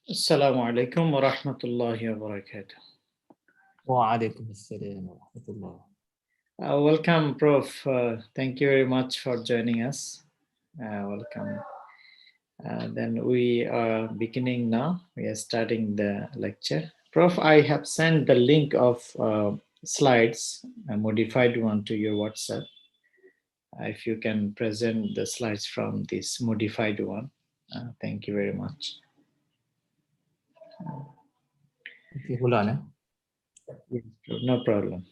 Assalamu alaikum wa rahmatullahi wa barakatuh. وعليكم السلام ورحمة الله. Welcome, Prof. Thank you very much for joining us. Welcome. Then we are beginning now. We are starting the lecture. Prof, I have sent the link of slides, a modified one, to your WhatsApp. If you can present the slides from this modified one. Thank you very much. في هنا. No problem.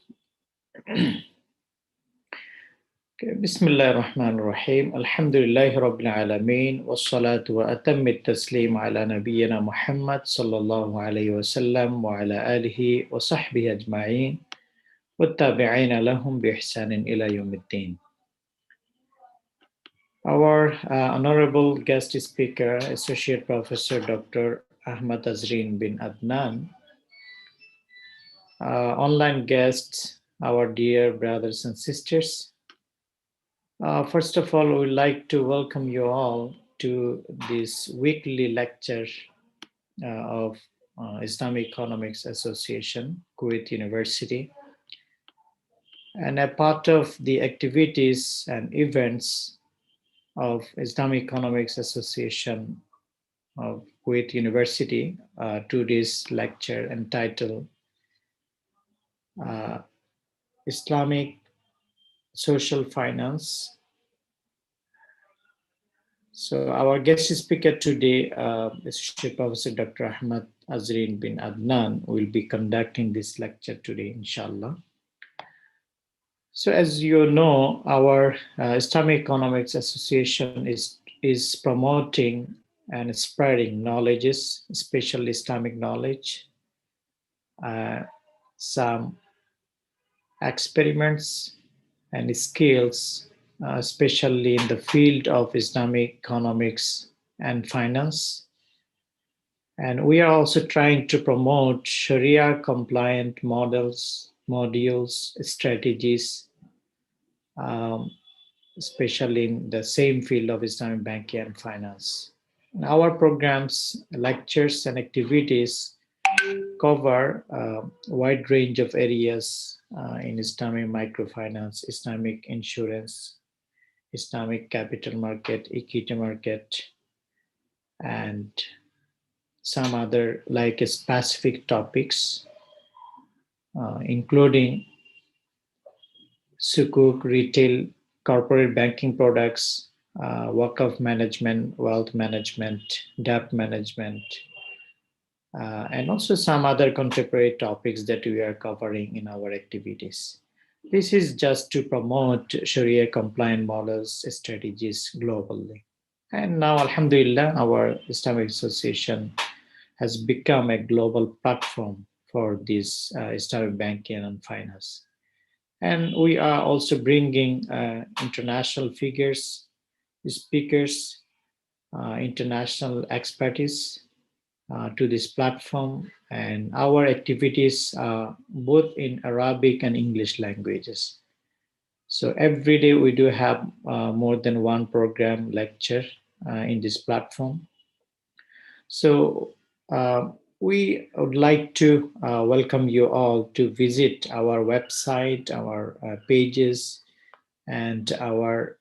بسم الله الرحمن الرحيم الحمد لله رب العالمين والصلاة وأتم التسليم على نبينا محمد صلى الله عليه وسلم وعلى آله وصحبه أجمعين والتابعين لهم بإحسان إلى يوم الدين. Our honorable guest speaker, Associate Professor Dr. Ahmad Azrin bin Adnan, online guests, our dear brothers and sisters. First of all, we would like to welcome you all to this weekly lecture of Islamic Economics Association, Kuwait University. And a part of the activities and events of Islamic Economics Association of Kuwait University to this lecture entitled Islamic Social Finance. So our guest speaker today, Associate Professor Dr. Ahmad Azrin bin Adnan, will be conducting this lecture today, inshallah. So as you know, our Islamic Economics Association is promoting and spreading knowledges, especially Islamic knowledge, some experiments and skills, especially in the field of Islamic economics and finance. And we are also trying to promote Sharia compliant modules, strategies, especially in the same field of Islamic banking and finance. And our programs, lectures, and activities cover a wide range of areas in Islamic microfinance, Islamic insurance, Islamic capital market, equity market, and some other like specific topics, including sukuk, retail, corporate banking products, wakaf management, wealth management, debt management, and also some other contemporary topics that we are covering in our activities. This is just to promote Sharia compliant models, strategies globally. And now, Alhamdulillah, our Islamic Association has become a global platform for this Islamic banking and finance. And we are also bringing international figures, speakers, international expertise to this platform. And our activities are both in Arabic and English languages. So every day we do have more than one program lecture in this platform. So we would like to welcome you all to visit our website, our pages, and our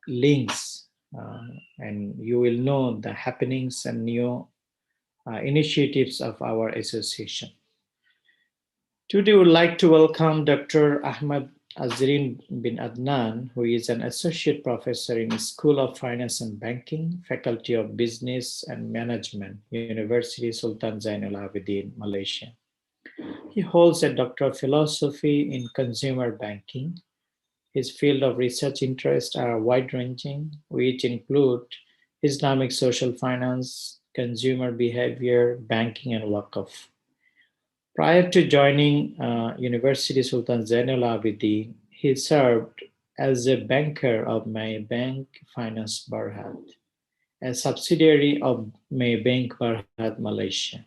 links, and you will know the happenings and new initiatives of our association. Today, we would like to welcome Dr. Ahmad Azrin bin Adnan, who is an associate professor in School of Finance and Banking, Faculty of Business and Management, University Sultan Zainul Abidin, Malaysia. He holds a Doctor of Philosophy in Consumer Banking. His field of research interests are wide-ranging, which include Islamic social finance, consumer behavior, banking, and wakaf. Prior to joining University Sultan Zainul Abidin, he served as a banker of Maybank Finance Berhad, a subsidiary of Maybank Berhad, Malaysia.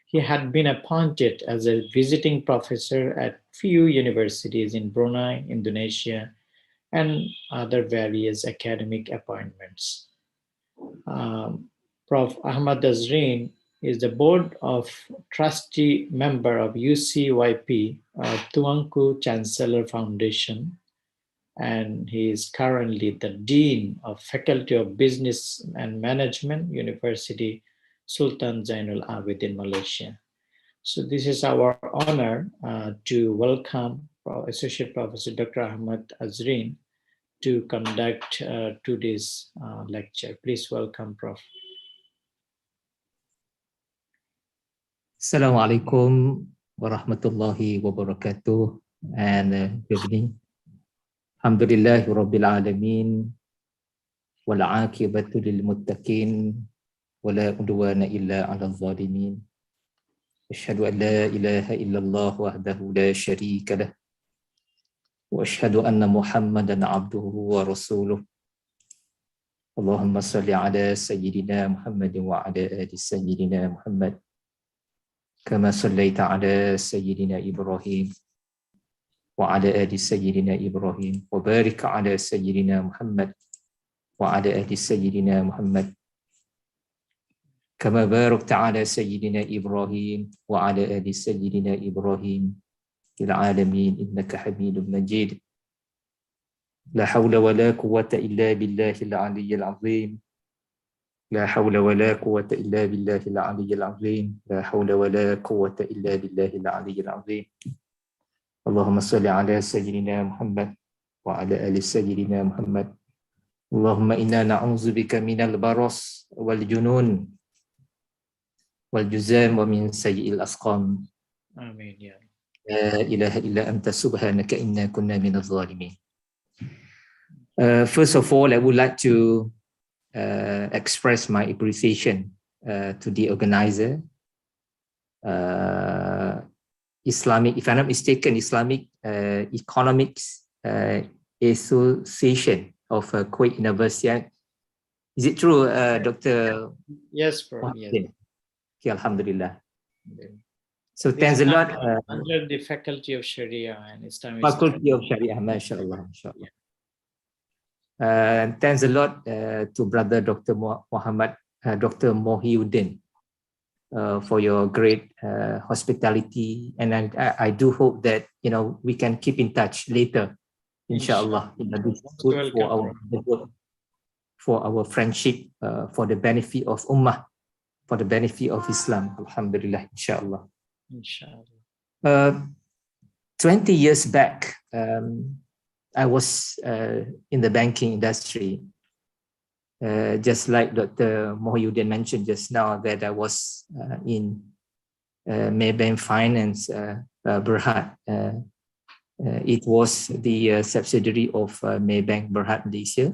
He had been appointed as a visiting professor at few universities in Brunei, Indonesia, and other various academic appointments. Prof. Ahmad Azrin He is the board of trustee member of UCYP, Tuanku Chancellor Foundation, and he is currently the Dean of Faculty of Business and Management, University Sultan Zainul Abidin, Malaysia. So this is our honor to welcome Associate Professor Dr. Ahmad Azrin to conduct today's lecture. Please welcome, Prof. Assalamualaikum warahmatullahi wabarakatuh, and good evening. Alhamdulillahi rabbil alamin, wal aqibatu lil muttaqin, wala udwana illa 'alal zalimin. Asyhadu an la ilaha illallah wahdahu la syarika lah, wa asyhadu anna Muhammadan 'abduhu wa rasuluh. Allahumma salli ala sayyidina Muhammadin wa ala ali sayyidina Muhammad. كما صليت على سيدنا إبراهيم وعلى آل سيدنا إبراهيم وبارك على سيدنا محمد وعلى آل سيدنا محمد كما باركت على سيدنا إبراهيم وعلى آل سيدنا إبراهيم في العالمين إنك حميد مجيد. لا حول ولا قوة إلا بالله العلي العظيم. لا حول ولا قوة إلا بالله العلي العظيم. لا حول ولا قوة إلا بالله العلي العظيم. اللهم صل على سيدنا محمد وعلى آل سيدنا محمد. اللهم إنا نعوذ بك من البرص والجنون والجذام ومن سيء الأسقام. آمين يا رب. لا إله إلا أنت سبحانك إنا كنا من الظالمين. First of all, I would like to express my appreciation to the organizer, Islamic, if I'm not mistaken, Islamic Economics Association of Kuwait University. Is it true, Dr. Yes, Prof. Yes. Okay, Alhamdulillah. So thanks a lot. Under the Faculty of Sharia and Islamic Faculty of Sharia, mashallah, mashallah. Thanks a lot to Brother Dr. Muhammad, Dr. Mohiuddin, for your great hospitality, and I do hope that we can keep in touch later, inshallah. This is good for our friendship, for the benefit of Ummah, for the benefit of Islam. Alhamdulillah, inshallah. Inshallah. 20 years back, I was in the banking industry, just like Dr. Mohiuddin mentioned just now, that I was in Maybank Finance Berhad. It was the subsidiary of Maybank Berhad Malaysia.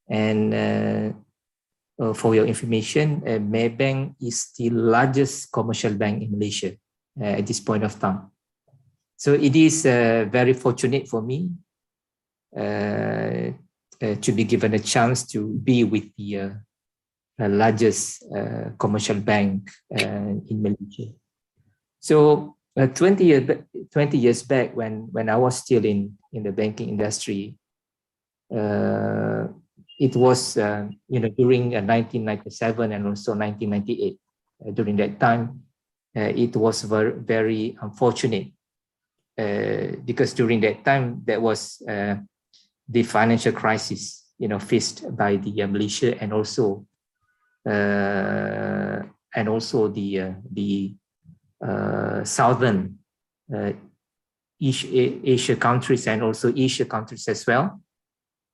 And for your information, Maybank is the largest commercial bank in Malaysia at this point of time. So it is very fortunate for me to be given a chance to be with the largest commercial bank in Malaysia. So 20 years back, when I was still in the banking industry, it was during 1997 and also 1998. During that time, it was very, very unfortunate because during that time there was the financial crisis, faced by the Malaysia and also the southern Asia countries and also Asia countries as well,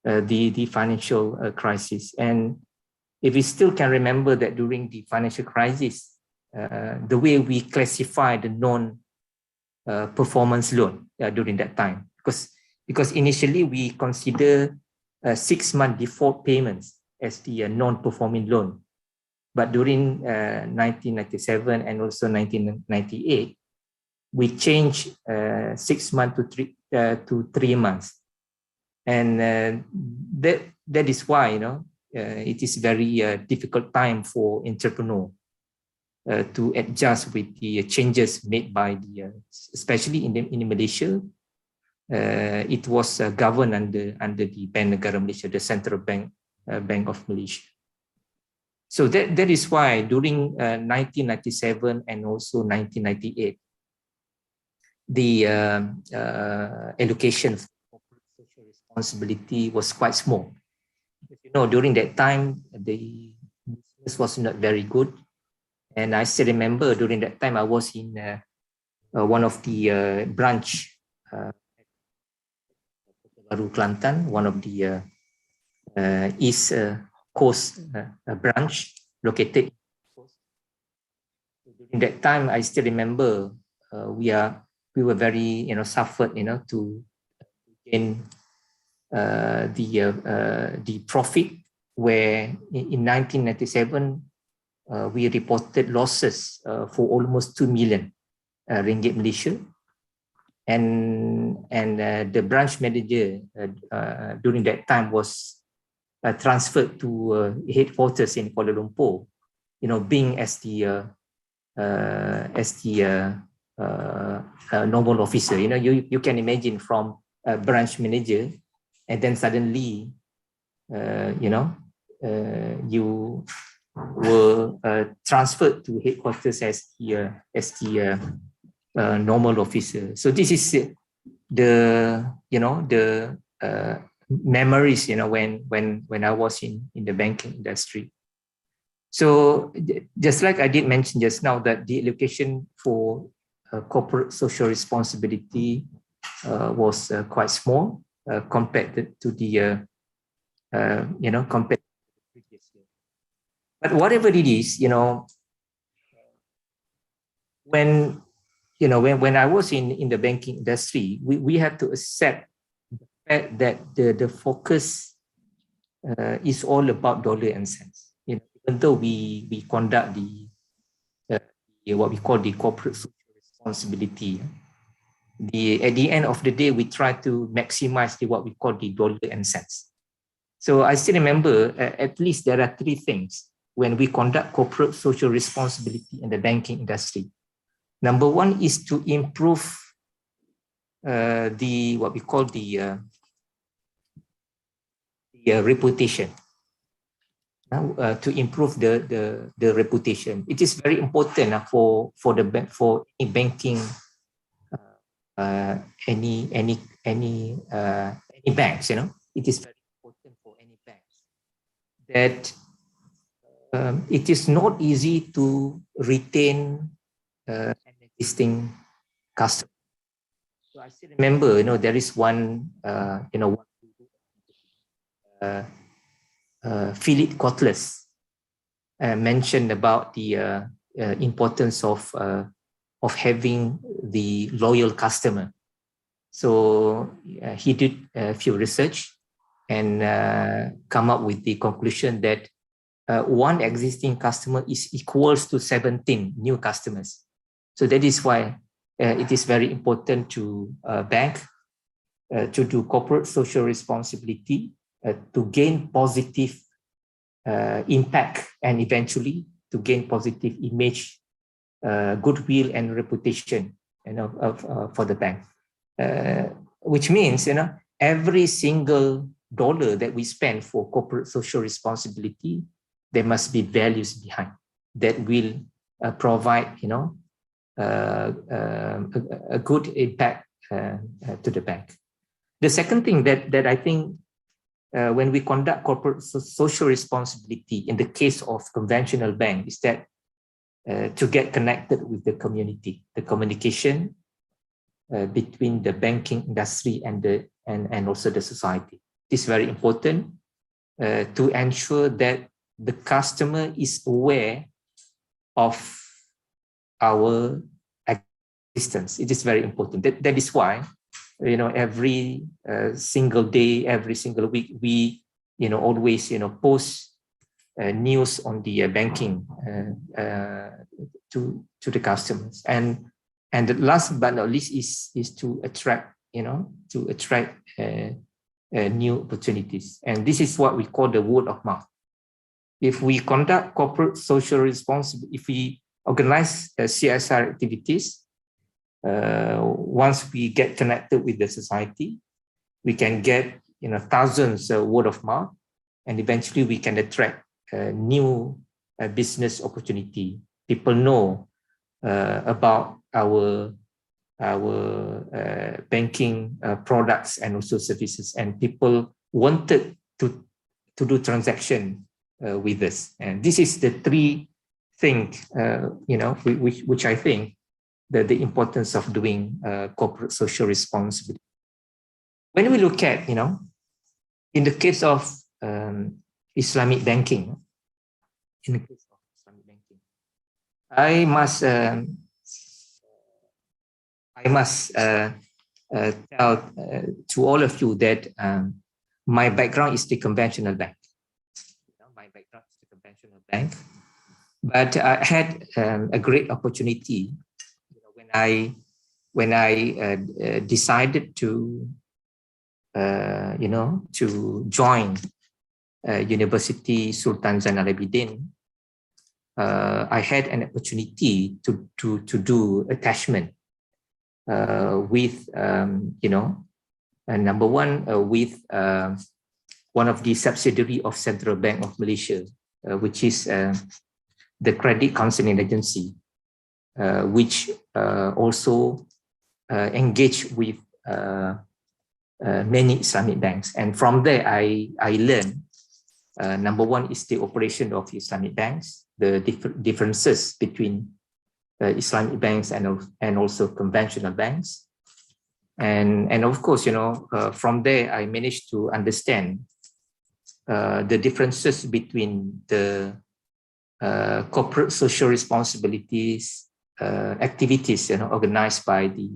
the financial crisis. And if we still can remember that during the financial crisis, the way we classify the non-performance loan during that time, because initially we consider 6-month default payments as the non-performing loan. But during 1997 and also 1998, we changed 6 months to 3 months. And that is why it is very difficult time for entrepreneur to adjust with the changes made by especially in Malaysia. It was governed under the Bank Negara Malaysia, the Central Bank of Malaysia. So that is why during 1997 and also 1998, the allocation for corporate social responsibility was quite small. You know, during that time, the business was not very good. And I still remember during that time, I was in one of the branch, Baru Kelantan, one of the East Coast branch located. During that time, I still remember we were very suffered to gain the profit, where in 1997 we reported losses for almost 2 million ringgit Malaysia, and the branch manager during that time was transferred to headquarters in Kuala Lumpur, being as the normal officer. You can imagine from a branch manager, and then suddenly, you were transferred to headquarters as the normal officer. So this is the memories, when I was in the banking industry. So just like I did mention just now, that the allocation for corporate social responsibility was quite small compared to the compared to the previous year. But whatever it is, when I was in the banking industry, we had to accept the fact that the focus is all about dollar and cents. Even though we conduct the what we call the corporate social responsibility, at the end of the day, we try to maximize what we call the dollar and cents. So I still remember at least there are 3 things when we conduct corporate social responsibility in the banking industry. Number 1 is to improve what we call the reputation. To improve the reputation, it is very important for any banking, any banks. It is very important for any banks that it is not easy to retain an existing customer. So I still remember, there is one, Philip Kotler mentioned about the importance of having the loyal customer. So he did a few research and come up with the conclusion that one existing customer is equals to 17 new customers. So that is why it is very important to bank to do corporate social responsibility to gain positive impact, and eventually to gain positive image, goodwill, and reputation, for the bank. Which means, every single dollar that we spend for corporate social responsibility, there must be values behind that will provide, a good impact to the bank. The second thing that I think when we conduct corporate social responsibility in the case of conventional bank is that to get connected with the community, the communication between the banking industry and also the society. It is very important to ensure that the customer is aware of our existence. It is very important. That is why, every single day, every single week, we, always, post news on the banking to the customers. And the last but not least is to attract, new opportunities. And this is what we call the word of mouth. If we conduct corporate social responsibility, if we organize CSR activities, once we get connected with the society, we can get thousands word of mouth, and eventually we can attract new business opportunity. People know about our banking products and also services, and people wanted to do transaction with us. And this is the three things, which I think the importance of doing corporate social responsibility. When we look at, in the case of Islamic banking, I must tell to all of you that my background is the conventional bank. But I had a great opportunity when I decided to join University Sultan Zainal Abidin. I had an opportunity to do attachment with number one with one of the subsidiary of Central Bank of Malaysia, which is the Credit Counseling Agency, which also engage with many Islamic banks. And from there, I learned, number one is the operation of Islamic banks, the differences between Islamic banks and also conventional banks. And of course, from there, I managed to understand the differences between the corporate social responsibilities activities, organized by the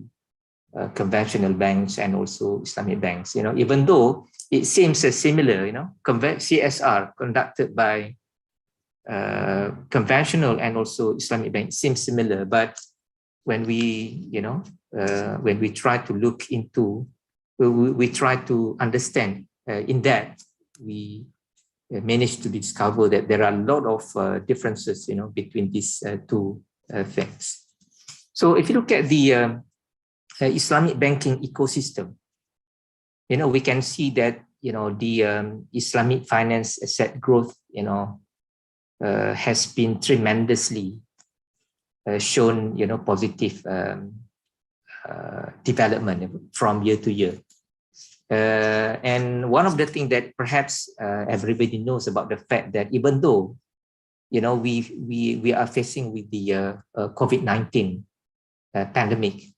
conventional banks and also Islamic banks. Even though it seems similar, CSR conducted by conventional and also Islamic banks seems similar, but when we try to look into, we try to understand in that, we managed to discover that there are a lot of differences, between these two things. So if you look at the Islamic banking ecosystem, we can see that, the Islamic finance asset growth, has been tremendously shown, positive development from year to year. And one of the things that perhaps everybody knows about the fact that even though, we are facing with the COVID-19 pandemic,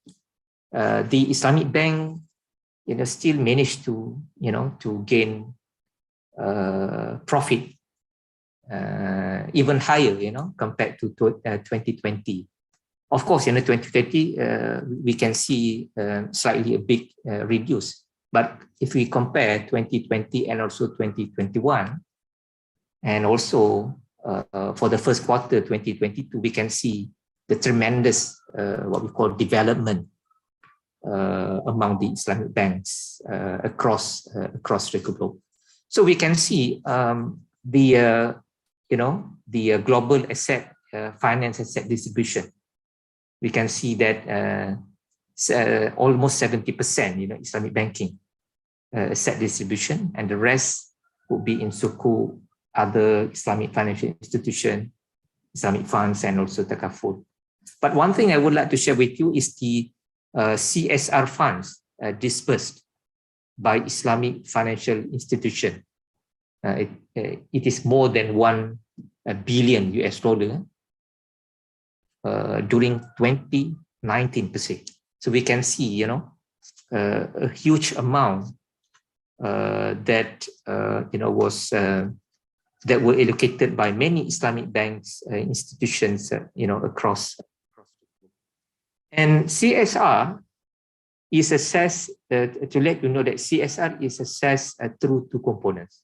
the Islamic bank, still managed to, to gain profit even higher, compared to 2020. Of course, 2030, we can see slightly a big reduce. But if we compare 2020 and also 2021, and also for the first quarter 2022, we can see the tremendous what we call development among the Islamic banks across the globe. So we can see the global asset finance asset distribution. We can see that almost 70%, Islamic banking asset distribution, and the rest would be in Sukuk, other Islamic financial institution, Islamic funds, and also Takaful. But one thing I would like to share with you is the CSR funds dispersed by Islamic financial institution. It is more than $1 billion during 2019 per se. So we can see, a huge amount that was that were allocated by many Islamic banks institutions, across. And CSR is assessed, to let you know that CSR is assessed through two components.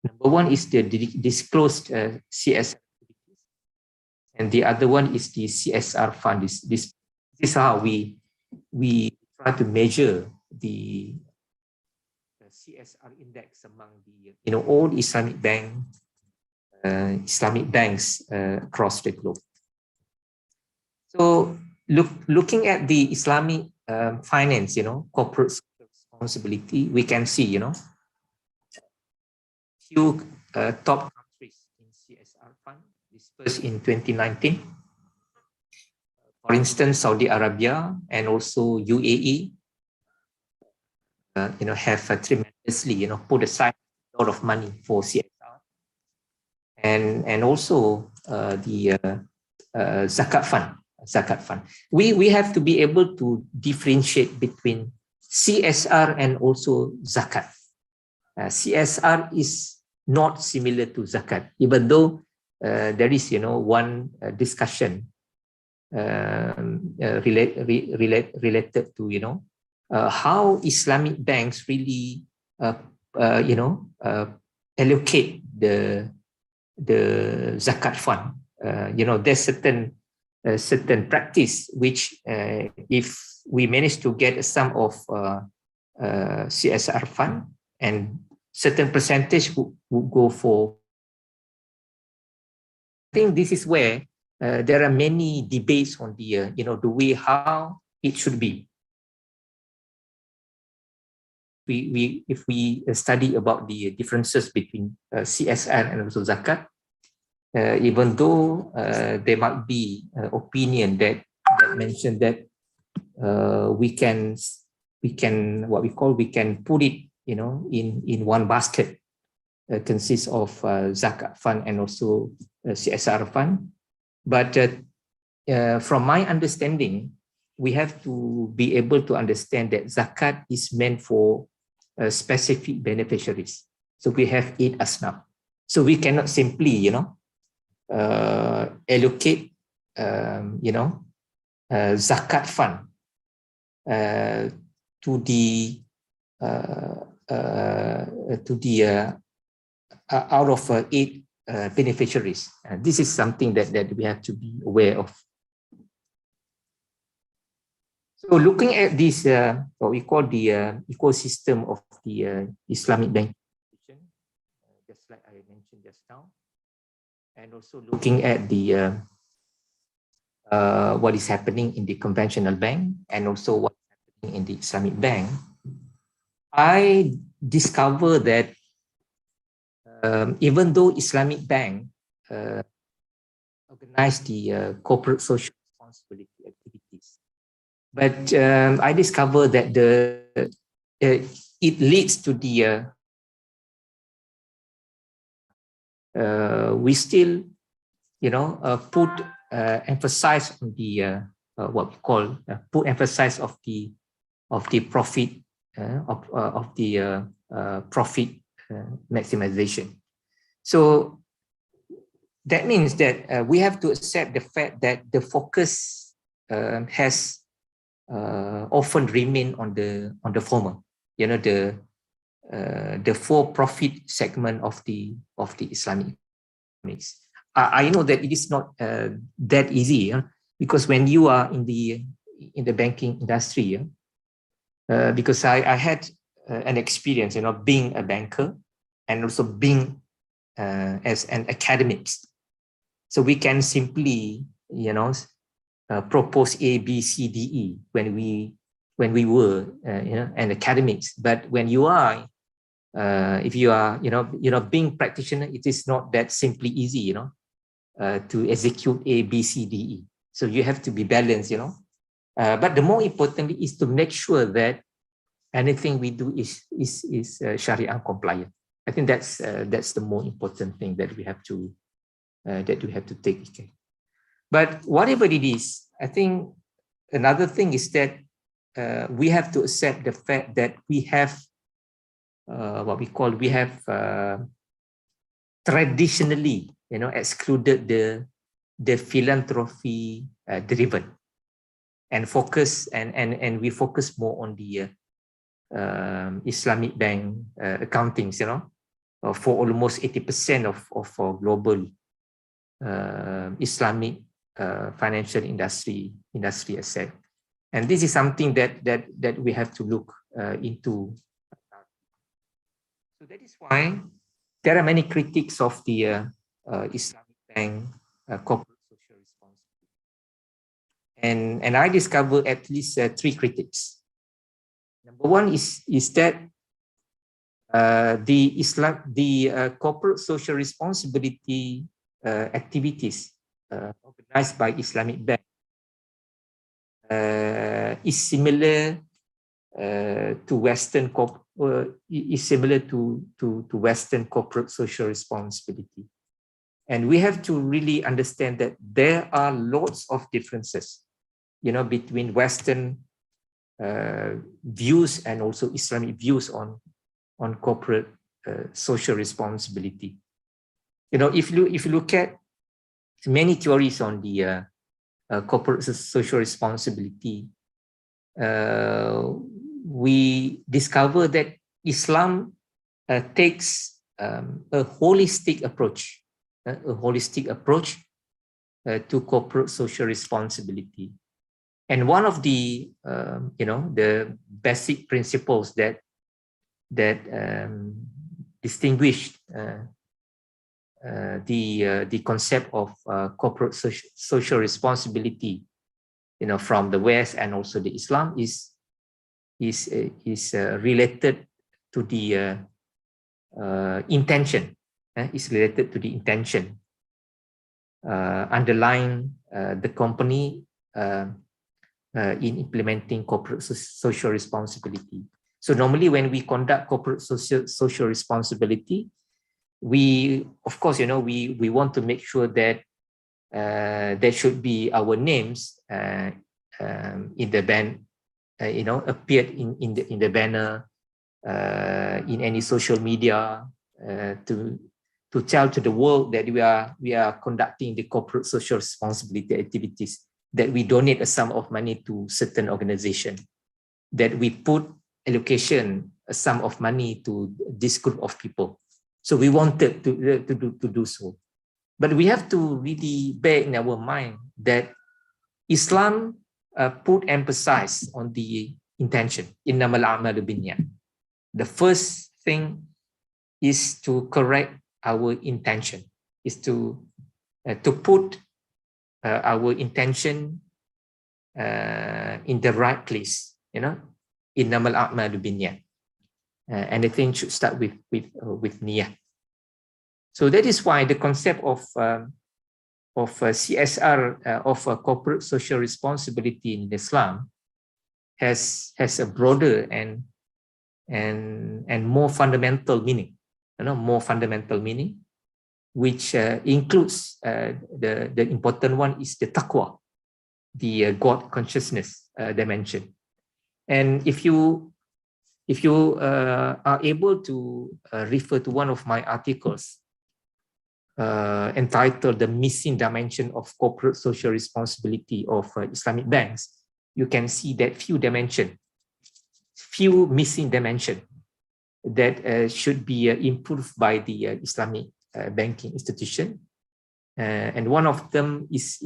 Number one is the disclosed CSR, and the other one is the CSR fund. This is how we try to measure the CSR index among the all Islamic banks across the globe. So looking at the Islamic finance, corporate responsibility, we can see, few top countries in CSR fund dispersed in 2019. For instance, Saudi Arabia and also UAE, have tremendously, put aside a lot of money for CSR, and also the zakat fund. We have to be able to differentiate between CSR and also zakat. CSR is not similar to zakat, even though there is, one discussion related to, how Islamic banks really, allocate the zakat fund. There's certain practice which, if we manage to get a sum of CSR fund, and certain percentage would go for. I think this is where there are many debates on the, the way how it should be. If we study about the differences between CSR and also zakat, even though there might be opinion that mention that we can put it, in one basket, consists of zakat fund and also CSR fund. But from my understanding, we have to be able to understand that zakat is meant for specific beneficiaries. So we have 8 asnaf. So we cannot simply, allocate, zakat fund to the out of 8 beneficiaries. This is something that we have to be aware of. So looking at this, what we call the ecosystem of the Islamic banking, just like I mentioned just now, and also looking at the what is happening in the conventional bank and also what's happening in the Islamic bank, I discovered that even though Islamic bank organize the corporate social responsibility activities, but I discovered that it leads to the we still, put emphasize on the what we call put emphasis of the profit of the profit maximization. So that means that we have to accept the fact that the focus has often remained on the former, the for-profit segment of the Islamic economics. I know that it is not that easy, because when you are in the banking industry, because I had an experience, being a banker and also being as an academic. So we can simply, propose A, B, C, D, E when we were, an academics. But when you are, if you are, being practitioner, it is not that simply easy, to execute A, B, C, D, E. So you have to be balanced, but the more importantly is to make sure that anything we do is Sharia compliant. I think that's the more important thing that we have to take care. But whatever it is, I think another thing is that we have to accept the fact that we have traditionally, excluded the philanthropy driven and focus and we focus more on the Islamic bank accountings, for almost 80% of global Islamic financial industry asset. And this is something that we have to look into. So that is why there are many critics of the Islamic bank corporate social responsibility. And I discovered at least 3 critics. Number one is that the corporate social responsibility activities organized by Islamic Bank is similar to Western Western corporate social responsibility. And we have to really understand that there are lots of differences, between Western views and also Islamic views on corporate social responsibility. If you look at many theories on the corporate social responsibility, we discover that Islam takes a holistic approach to corporate social responsibility. And one of the the basic principles that distinguished the concept of corporate social responsibility, from the West and also the Islam is related to the intention. Is related to the intention underlying the company in implementing corporate social responsibility. So normally when we conduct corporate social responsibility, we, of course, we want to make sure that there should be our names in the ban, appeared in the banner, in any social media, to tell to the world that we are conducting the corporate social responsibility activities, that we donate a sum of money to certain organization, that we put allocation a sum of money to this group of people. So we wanted to do so. But we have to really bear in our mind that Islam put emphasis on the intention. Innamal a'malu binniyat. The first thing is to correct our intention, is to put our intention in the right place. Innamal a'malu binniyat. Anything should start with niyah. So that is why the concept of CSR, of corporate social responsibility in Islam, has a broader and more fundamental meaning. More fundamental meaning, which includes the important one is the taqwa, the God consciousness dimension. And if you are able to refer to one of my articles entitled "The Missing Dimension of Corporate Social Responsibility of Islamic Banks," you can see that few missing dimension that should be improved by the Islamic banking institution. And one of them is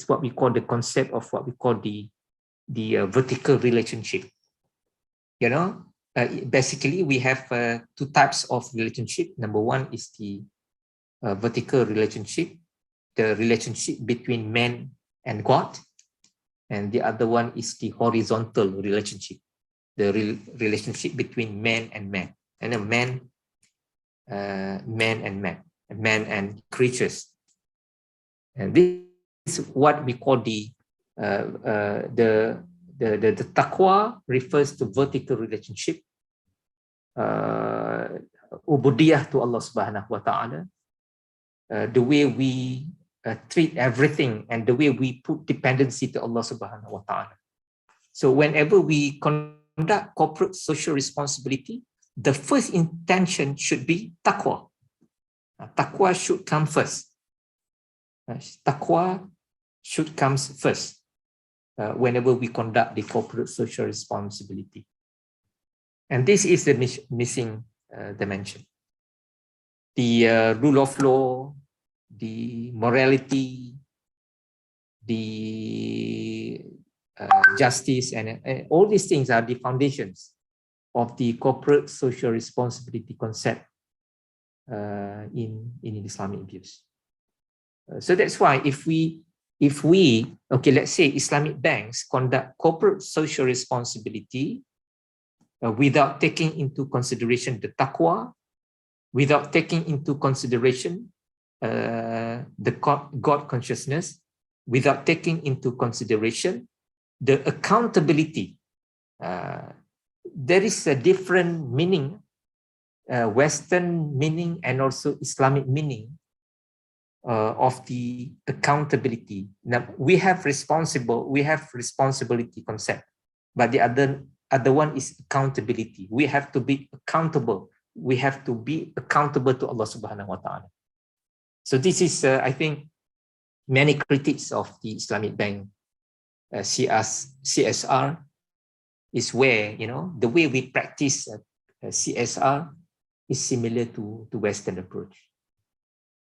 what we call the concept of what we call the vertical relationship. Basically we have two types of relationship. Number one is the vertical relationship, the relationship between man and God, and the other one is the horizontal relationship, the relationship between man and man, and a man and creatures. And this is what we call the taqwa refers to vertical relationship, ubudiyah to Allah subhanahu wa ta'ala, the way we treat everything and the way we put dependency to Allah subhanahu wa ta'ala. So whenever we conduct corporate social responsibility, the first intention should be taqwa. Taqwa should come first. Taqwa should come first whenever we conduct the corporate social responsibility. And this is the missing dimension. The rule of law, the morality, the justice, and all these things are the foundations of the corporate social responsibility concept in Islamic views. So that's why if we let's say Islamic banks conduct corporate social responsibility, without taking into consideration the taqwa, without taking into consideration the God consciousness, without taking into consideration the accountability. There is a different meaning, Western meaning and also Islamic meaning of the accountability. Now we have responsibility concept, but the other one is accountability. We have to be accountable. We have to be accountable to Allah Subhanahu wa Ta'ala. So this is, I think, many critics of the Islamic Bank CSR is where, you know, the way we practice CSR is similar to Western approach.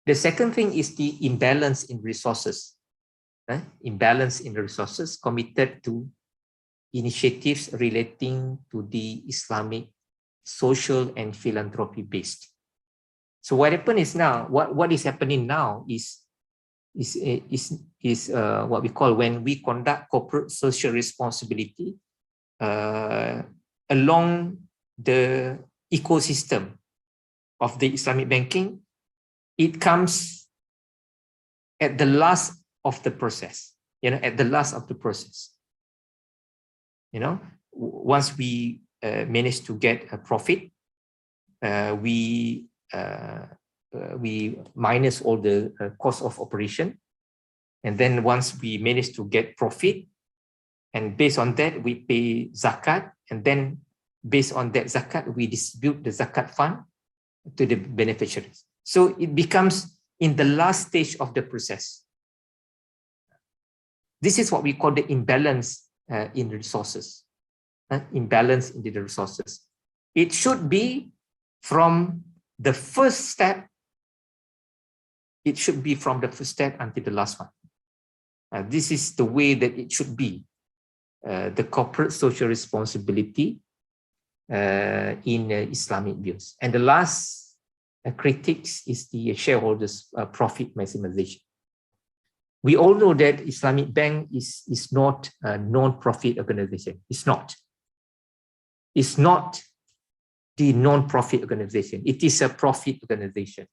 The second thing is the imbalance in resources. Imbalance in resources committed to initiatives relating to the Islamic social and philanthropy based. So what happened is now, what is happening now is what we call, when we conduct corporate social responsibility along the ecosystem of the Islamic banking, it comes at the last of the process, you know, at the last of the process. You know, once we manage to get a profit, we minus all the cost of operation. And then once we manage to get profit, and based on that, we pay zakat. And then based on that zakat, we distribute the zakat fund to the beneficiaries. So it becomes in the last stage of the process. This is what we call the imbalance in resources. Imbalance in the resources. It should be from the first step. It should be from the first step until the last one. This is the way that it should be. The corporate social responsibility in Islamic views. And the last critics is the shareholders' profit maximization. We all know that Islamic Bank is not a non-profit organization. It's not. It's not the non-profit organization. It is a profit organization.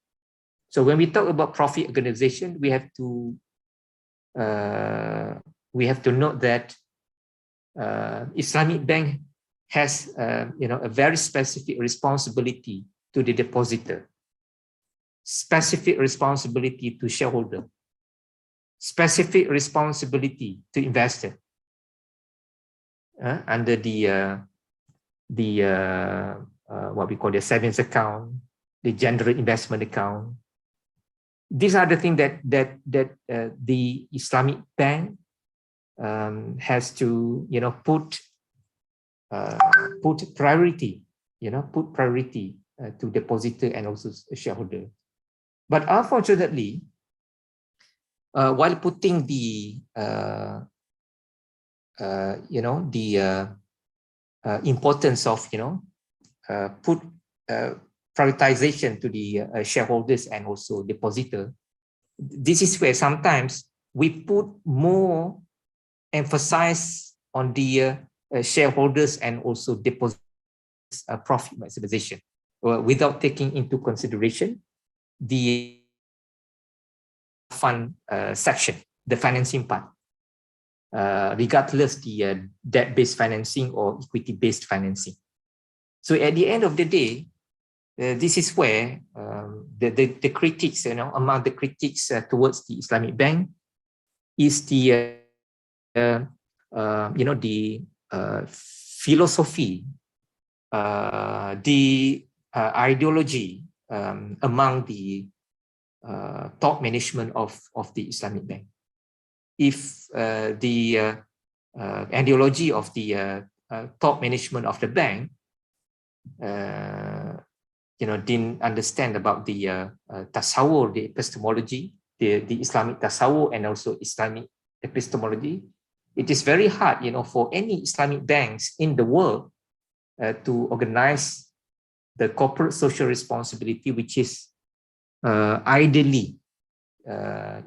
So when we talk about profit organization, we have to note that Islamic Bank has a very specific responsibility to the depositor, specific responsibility to shareholder, specific responsibility to investor under the what we call the savings account, the general investment account. These are the things that the Islamic Bank has to put priority, to depositor and also shareholder. But unfortunately, while putting the importance of prioritization to the shareholders and also depositor, this is where sometimes we put more emphasis on the shareholders and also depositors profit maximization without taking into consideration the fund section, the financing part, regardless the debt-based financing or equity-based financing. So at the end of the day, this is where the critics, among the critics towards the Islamic Bank is the philosophy, the ideology among the top management of the Islamic Bank. If the ideology of the top management of the bank didn't understand about the tasawwur, the epistemology, the Islamic tasawwur and also Islamic epistemology, it is very hard, for any Islamic banks in the world to organize the corporate social responsibility, which is ideally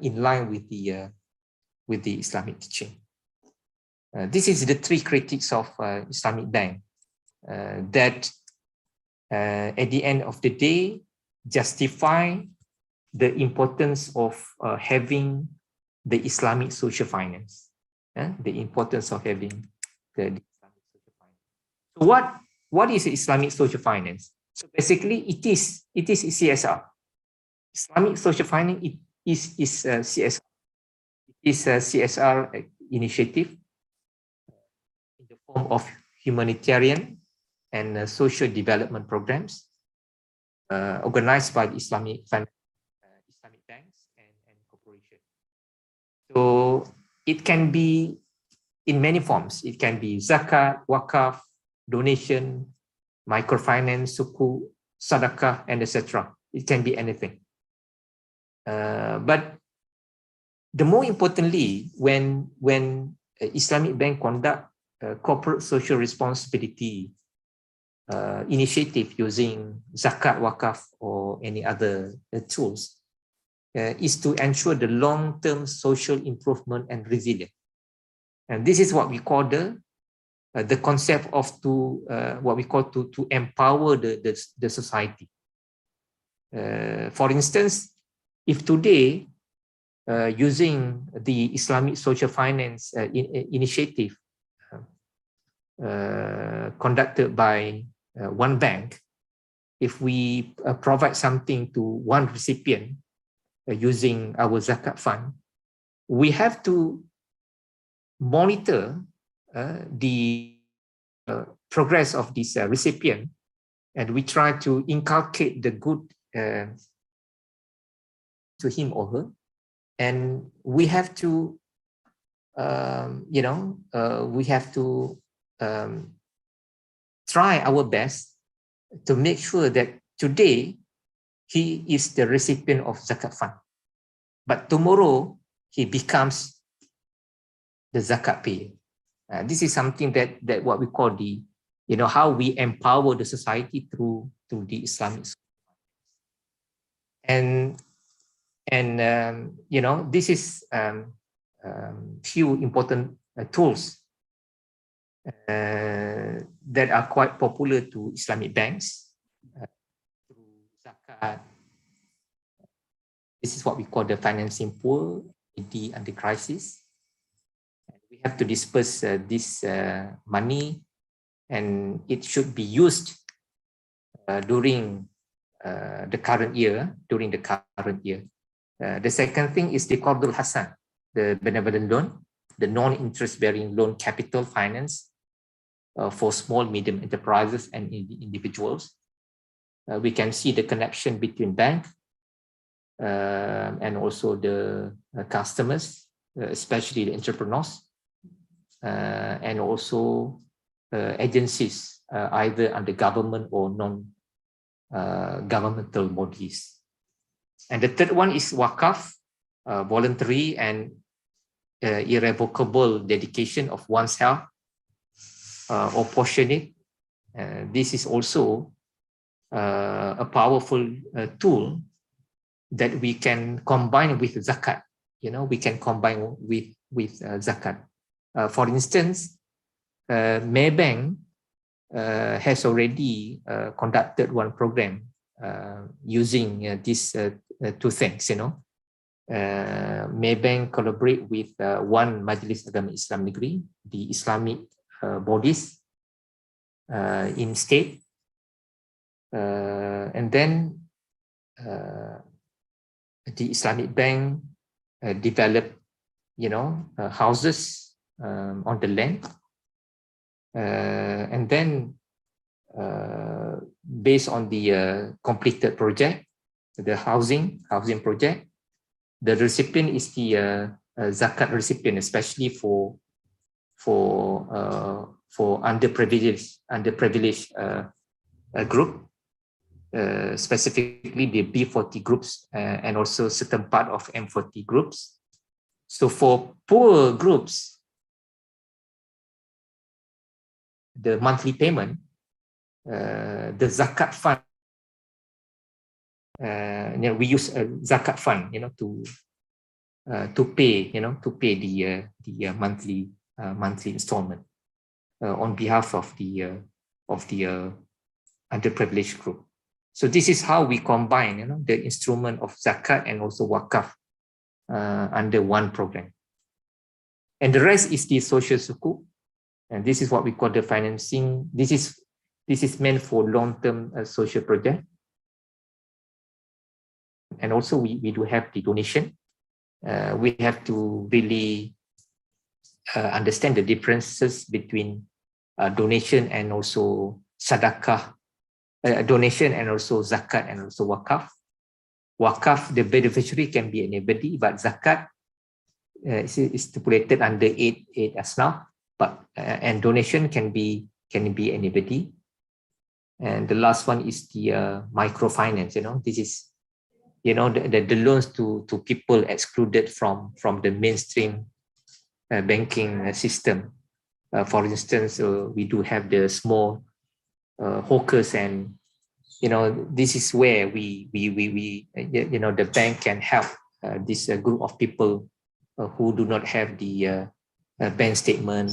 in line with the Islamic teaching. This is the three critiques of Islamic Bank. that at the end of the day justify the importance of having the Islamic social finance, the importance of having the Islamic social finance. So what is Islamic social finance? So basically, it is CSR. Islamic social finance is CSR. It is a CSR initiative in the form of humanitarian and social development programs organized by the Islamic banks and corporations. So it can be in many forms. It can be zakat, wakaf, donation, microfinance, suku, sadaqah, and etc. It can be anything. But the more importantly, when Islamic bank conduct corporate social responsibility initiative using zakat, wakaf, or any other tools, is to ensure the long-term social improvement and resilience. And this is what we call the concept of to empower the society. For instance, if today using the Islamic social finance initiative conducted by one bank, if we provide something to one recipient using our zakat fund, we have to monitor the progress of this recipient, and we try to inculcate the good to him or her, and we have to we have to try our best to make sure that today he is the recipient of zakat fund, but tomorrow he becomes the zakat payer. This is something that what we call the, how we empower the society through the Islamic. And this is few important tools that are quite popular to Islamic banks through zakat. This is what we call the financing pool under crisis. We have to disperse this money, and it should be used during the current year. The second thing is the Qardul Hasan, the benevolent loan, the non-interest bearing loan capital finance for small, medium enterprises and individuals. We can see the connection between bank and also the customers, especially the entrepreneurs, and also agencies, either under government or non-governmental bodies. And the third one is wakaf, voluntary and irrevocable dedication of one's health or portionate. This is also a powerful tool that we can combine with zakat. We can combine with zakat. For instance, Maybank has already conducted one program using these two things. Maybank collaborate with one Majlis Agama Islam Negeri, the Islamic bodies in state, and then the Islamic Bank developed, houses on the land, and then based on the completed project, the housing project, the recipient is the zakat recipient, especially for underprivileged group, specifically the B40 groups and also certain part of M40 groups. So for poor groups, the monthly payment, the zakat fund, we use a zakat fund, to pay the monthly installment on behalf of the the underprivileged group. So this is how we combine, the instrument of zakat and also wakaf under one program. And the rest is the social sukuk, and this is what we call the financing. This is meant for long-term social project. And also we do have the donation. We have to really understand the differences between donation and also sadaqah, donation and also zakat and also wakaf. Wakaf, the beneficiary can be anybody, but zakat is stipulated under 8 asnaf, but and donation can be anybody. And the last one is the microfinance. This is the loans to people excluded from the mainstream banking system. For instance, we do have the small hawkers, and this is where we the bank can help this group of people who do not have the bank statement,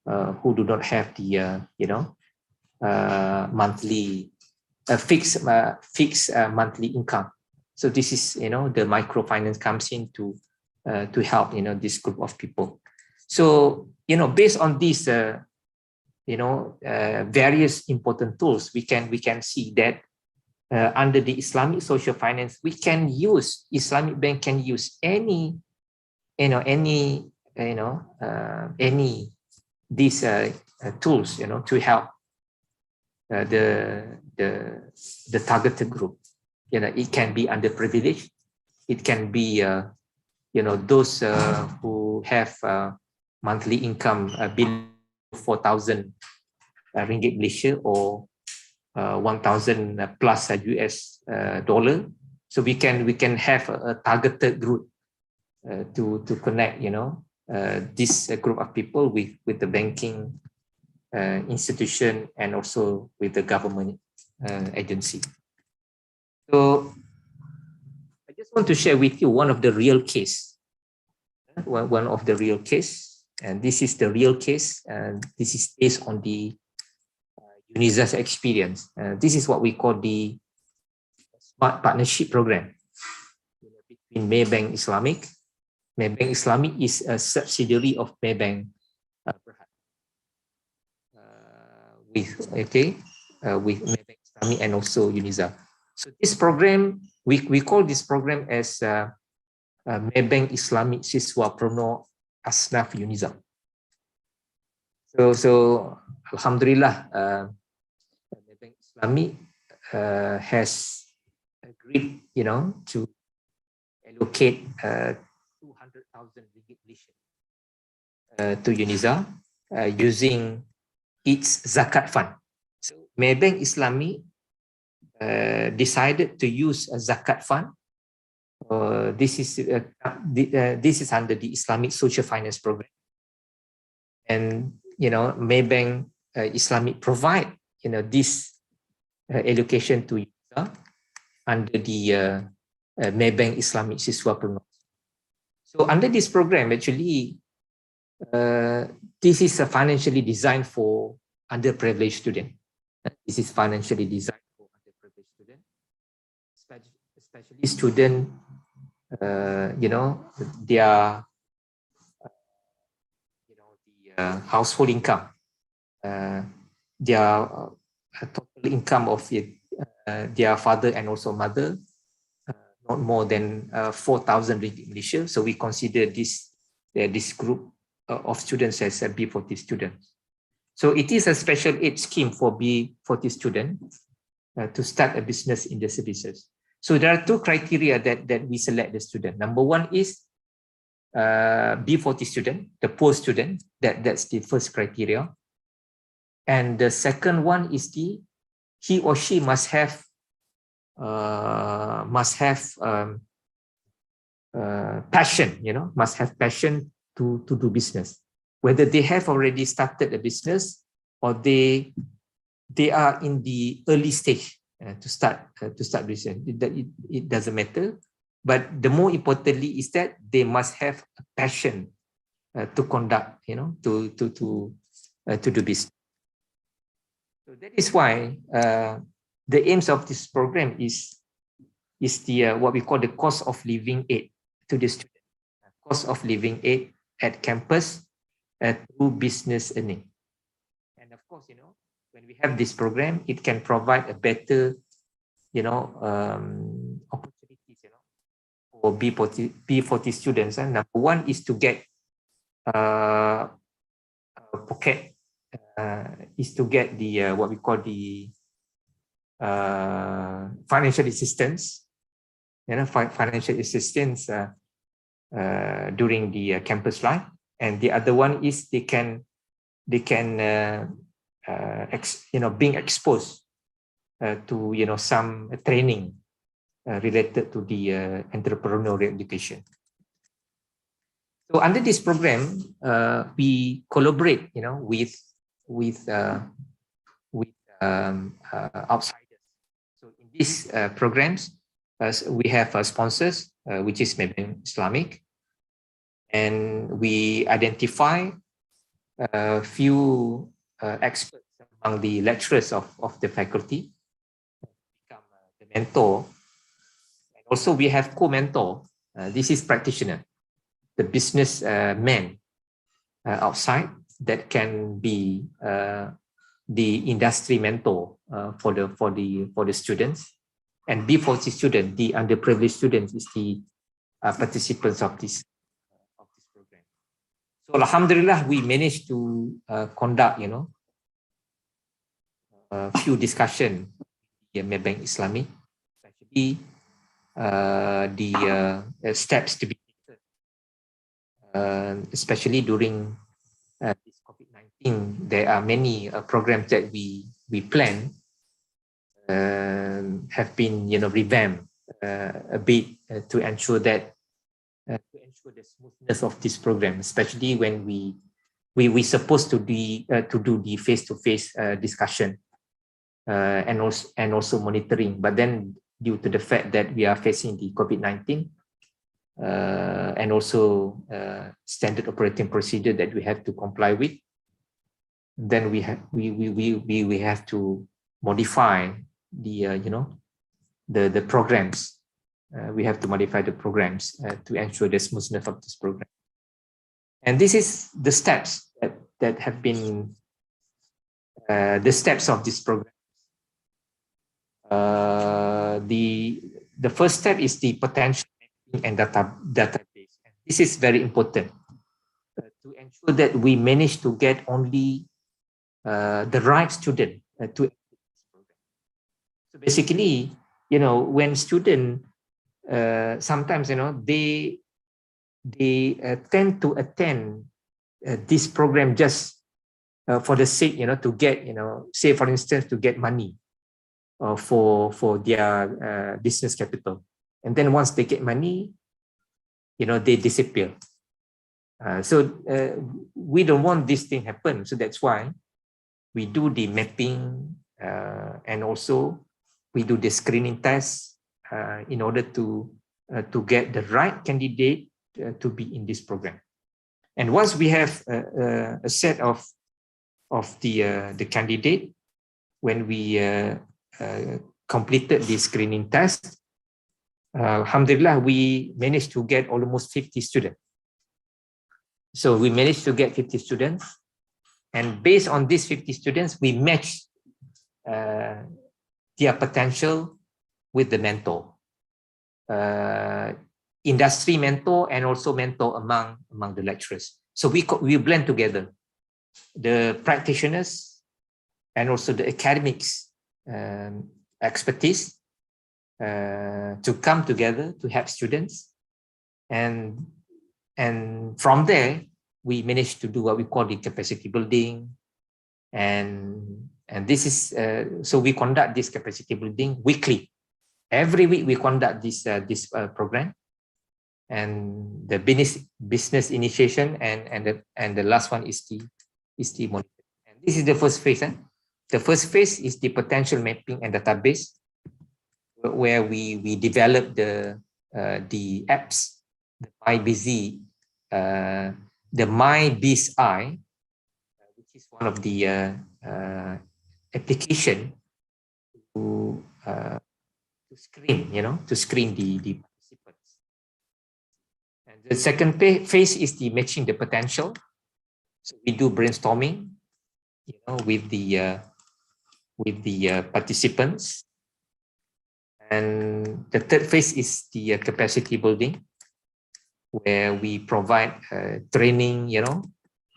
who do not have the monthly fixed monthly income. So this is the microfinance comes in to help this group of people. So based on these various important tools, we can see that under the Islamic social finance, we can use, Islamic bank can use any these tools to help the targeted group. It can be underprivileged, it can be those who have monthly income below 4,000 ringgit Malaysia or 1,000 plus US dollar. So we can have a targeted group to connect this group of people with the banking institution and also with the government agency. So I just want to share with you one of the real case. One of the real case, and this is the real case, and this is based on the UNISA's experience. This is what we call the Smart Partnership Program between Maybank Islamic. Maybank Islamic is a subsidiary of Maybank with Maybank Islamic and also UNISA. So this program, we call this program as Maybank Islamic Siswa Prono Asnaf UNISA. So Alhamdulillah, Maybank Islamic has agreed, to allocate 200,000 ringgit Malaysian to UNISA using its zakat fund. So Maybank Islamic decided to use a zakat fund. This is under the Islamic Social Finance Program, and Maybank Islamic provide this allocation to UNISA under the Maybank Islamic Siswa Program. So under this program, actually, this is financially designed for underprivileged students. This is financially designed for underprivileged students, especially students. Their household income, their total income of their father and also mother, not more than 4,000 ringgit Malaysia. So we consider this group of students as a B40 students. So it is a special aid scheme for B40 students to start a business in the services. So there are two criteria that we select the student. Number one is B40 student, the poor student. That's the first criteria. And the second one is he or she must have passion. Must have passion to do business. Whether they have already started a business or they are in the early stage. To start business, it doesn't matter, but the more importantly is that they must have a passion to conduct, to do business. So that is why the aims of this program is the what we call the cost of living aid to the student. Cost of living aid at campus through business earning. And of course, when we have this program, it can provide a better, opportunities, for B40 students. And number one is to get pocket, is to get the what we call the financial assistance, financial assistance during the campus life. And the other one is they can being exposed to some training related to the entrepreneurial education. So under this program, we collaborate, with outsiders. So in these programs, we have sponsors, which is maybe Islamic, and we identify a few experts among the lecturers of the faculty, become the mentor. And also we have co-mentor. This is practitioner, the business man outside that can be the industry mentor for the students. And B40 student, the underprivileged students, is the participants of this program. So alhamdulillah, we managed to conduct a few discussion in Maybank Islamic, especially the steps to be taken, especially during this COVID-19. There are many programs that we plan have been revamped a bit to ensure that the smoothness of this program, especially when we supposed to do the face-to-face discussion and also monitoring, but then due to the fact that we are facing the COVID-19 and also standard operating procedure that we have to comply with, then we have to modify the programs. We have to modify the programs to ensure the smoothness of this program. And this is the steps that have been the steps of this program. The first step is the potential and database. And this is very important to ensure that we manage to get only the right student to this program. So basically, when student sometimes they tend to attend this program just for the sake to get say for instance to get money for their business capital, and then once they get money they disappear. So we don't want this thing happen. So that's why we do the mapping and also we do the screening tests in order to get the right candidate to be in this program. And once we have a set of the candidate, when we completed the screening test, alhamdulillah, we managed to get almost 50 students. So we managed to get 50 students, and based on these 50 students, we matched their potential with the mentor, industry mentor, and also mentor among the lecturers. So we blend together the practitioners and also the academics expertise to come together to help students, and from there we managed to do what we call the capacity building, and this is so we conduct this capacity building weekly. Every week we conduct this program, and the business initiation, and the last one is the monitoring. And this is the first phase. The first phase is the potential mapping and database, where we develop the apps, the MyBusy, the MyBizI, which is one of the application to screen, to screen the participants. And the second phase is the matching the potential. So we do brainstorming, with the participants. And the third phase is the capacity building, where we provide training.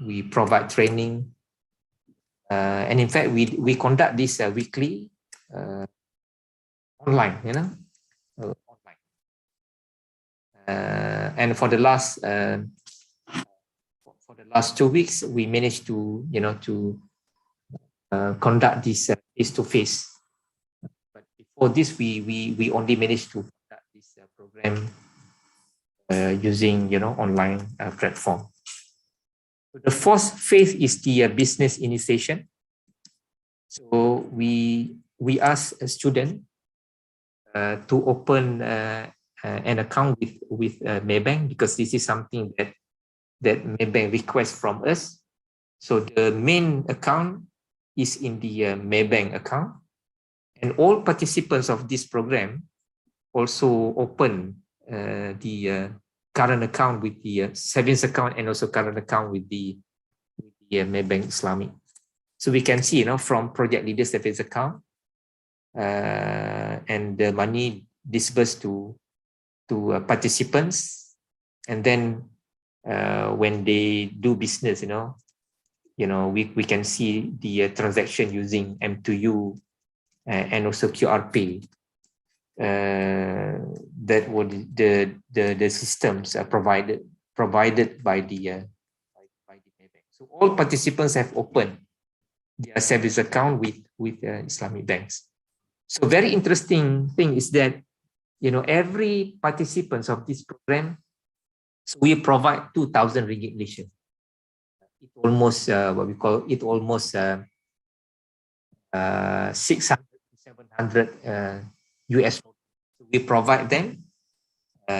We provide training, and in fact, we conduct this weekly online. Online. And for the last 2 weeks, we managed to conduct this face-to-face. But before this, we only managed to conduct this program using online platform. So the fourth phase is the business initiation. So we ask a student to open an account with Maybank, because this is something that Maybank requests from us. So the main account is in the Maybank account, and all participants of this program also open the current account with the savings account, and also current account with the Maybank Islamic. So we can see, from project leader savings account, and the money disbursed to participants, and then when they do business, we can see the transaction using M2U and also QR Pay. That would the systems are provided by the Maybank. So all participants have opened their savings account with Islamic banks. So very interesting thing is that every participants of this program, so we provide 2,000 ringgit Malaysian. It almost what we call it almost 600 to 700 US. So we provide them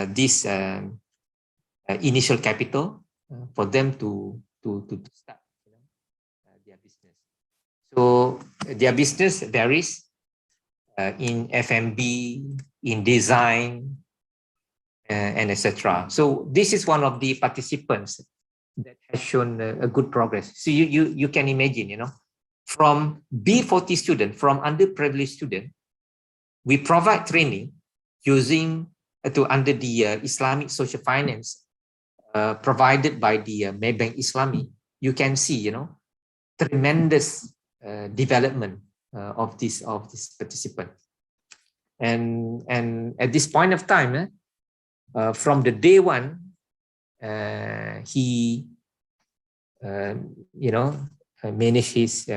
this initial capital for them to start their business. So their business varies in F&B, in design, and etc. So this is one of the participants that has shown a good progress. So you can imagine, from B40 student, from underprivileged student, we provide training using under the Islamic social finance provided by the Maybank Islamic. You can see, tremendous development of this participant. And at this point of time, from the day one, he managed his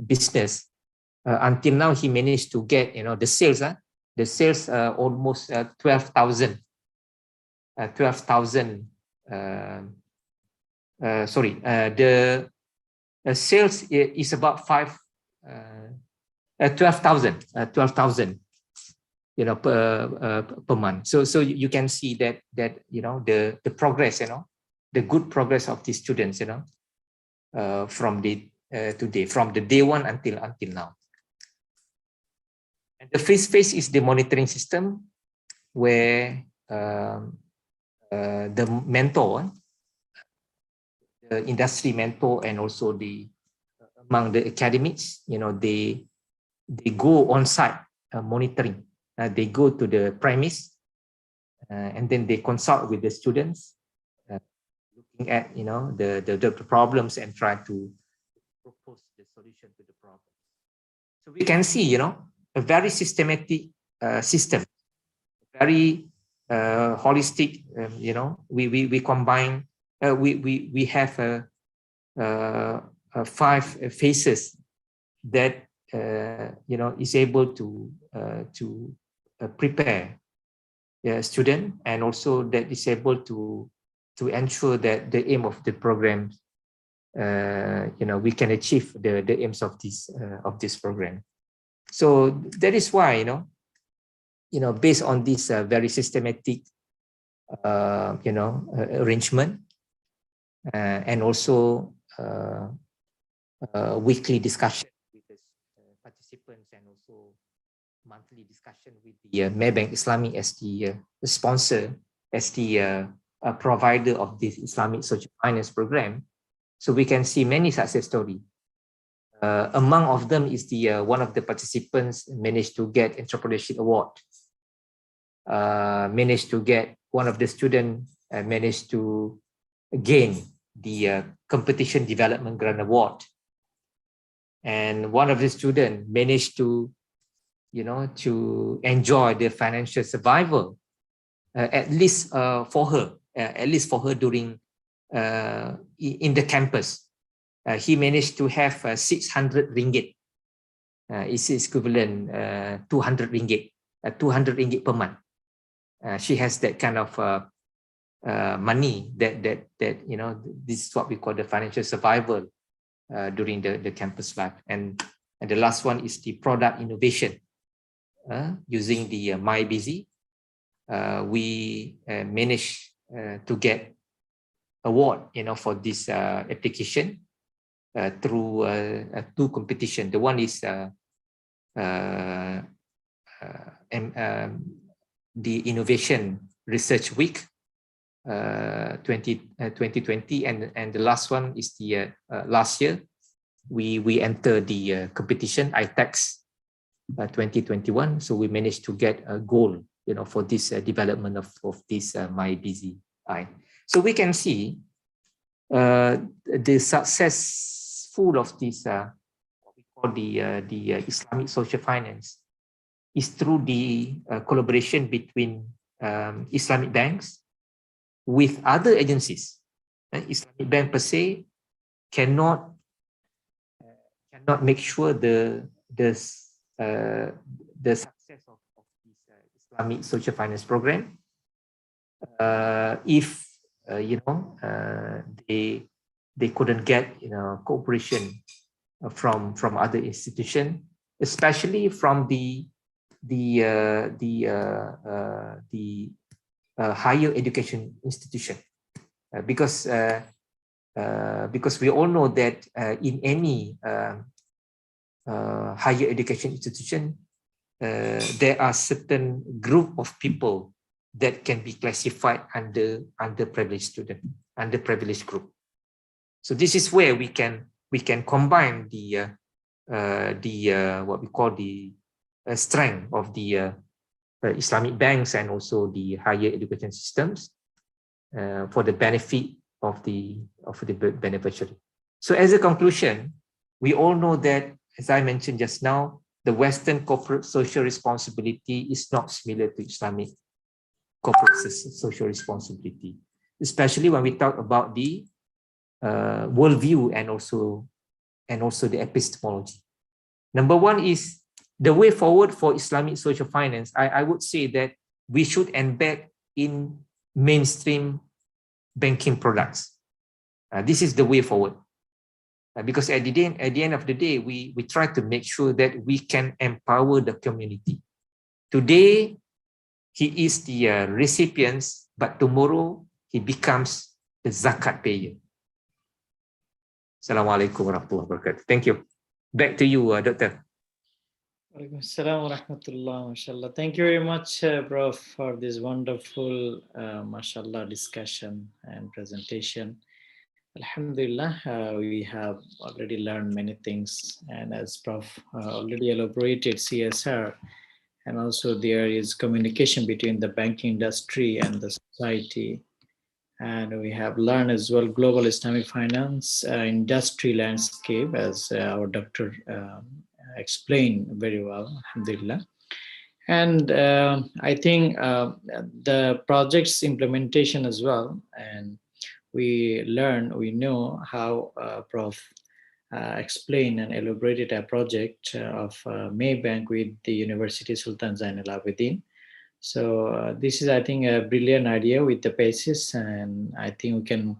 business until now. He managed to get the sales. The sales almost 12,000. 12,000. Sorry, the sales is about 12,000. 12,000. Per month. So you can see that the progress, the good progress of these students, from the today, from the day one until now. And the first phase is the monitoring system, where the mentor, the industry mentor, and also among the academics, they go on site monitoring. They go to the premise, and then they consult with the students, looking at the problems and try to propose the solution to the problem. So we can see a very systematic system, very holistic. We combine. We have 5 phases that is able to prepare the student, and also that is able to ensure that the aim of the program, we can achieve the aims of this program. So that is why based on this very systematic arrangement, and also weekly discussion with the participants and also monthly discussion with the Maybank Islamic as the sponsor, as the provider of this Islamic social finance program. So we can see many success stories. Among of them is the one of the participants managed to get entrepreneurship award. Managed to get one of the students managed to gain the competition development grant award, and one of the students managed to to enjoy the financial survival at least for her during in the campus. He managed to have 600 ringgit. It's equivalent 200 ringgit, 200 ringgit per month. She has that kind of money that this is what we call the financial survival during the campus life. And the last one is the product innovation. Using the MyBusy, we managed to get award for this application through two competition. The one is the Innovation Research Week 2020, and the last one is the last year we entered the competition ITEX 2021. So we managed to get a goal for this development of this MyBusy. So we can see the successful of this what we call the Islamic social finance is through the collaboration between Islamic banks with other agencies. Islamic bank per se cannot make sure the success of this Islamic social finance program if they couldn't get cooperation from other institution, especially from the higher education institution, because we all know that in any higher education institution there are certain group of people that can be classified under underprivileged student, underprivileged group. So this is where we can combine the what we call the strength of the Islamic banks and also the higher education systems for the benefit of the beneficiary. So as a conclusion, we all know that, as I mentioned just now, the Western corporate social responsibility is not similar to Islamic corporate social responsibility, especially when we talk about the worldview and also the epistemology. Number one is the way forward for Islamic social finance. I would say that we should embed in mainstream banking products. This is the way forward. Because at the end of the day, we try to make sure that we can empower the community. Today, he is the recipient, but tomorrow he becomes the zakat payer. Assalamualaikum warahmatullahi wabarakatuh. Thank you. Back to you, Doctor. Assalamu rahmatullah, mashallah. Thank you very much, Prof, for this wonderful, mashallah, discussion and presentation. Alhamdulillah, we have already learned many things, and as Prof already elaborated, CSR, and also there is communication between the banking industry and the society. And we have learned as well global Islamic finance industry landscape, as our doctor explained very well, alhamdulillah. And I think the project's implementation as well, and we know how Prof explained and elaborated a project of Maybank with the University Sultan Zainal Abidin. So this is, I think, a brilliant idea with the basis, and I think we can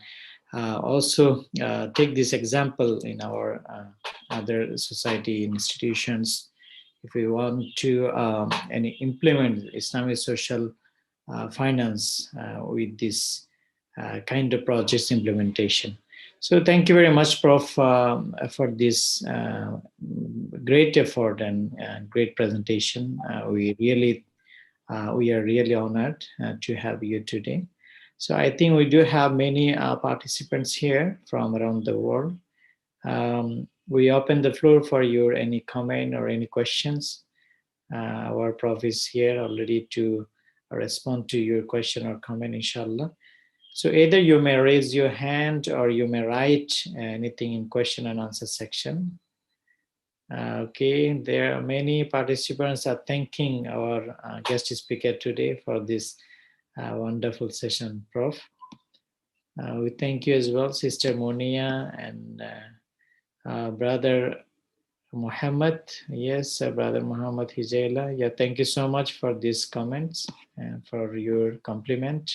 also take this example in our other society institutions if we want to implement Islamic social finance with this kind of projects implementation. So thank you very much, Prof, for this great effort and great presentation. We are really honored to have you today. So I think we do have many participants here from around the world. We open the floor for your any comment or any questions. Our Prof is here already to respond to your question or comment, inshallah. So either you may raise your hand or you may write anything in question and answer section. Okay, there are many participants are thanking our guest speaker today for this wonderful session, Prof. We thank you as well, Sister Monia and Brother Muhammad. Yes, Brother Muhammad Hijaila. Yeah, thank you so much for these comments and for your compliment.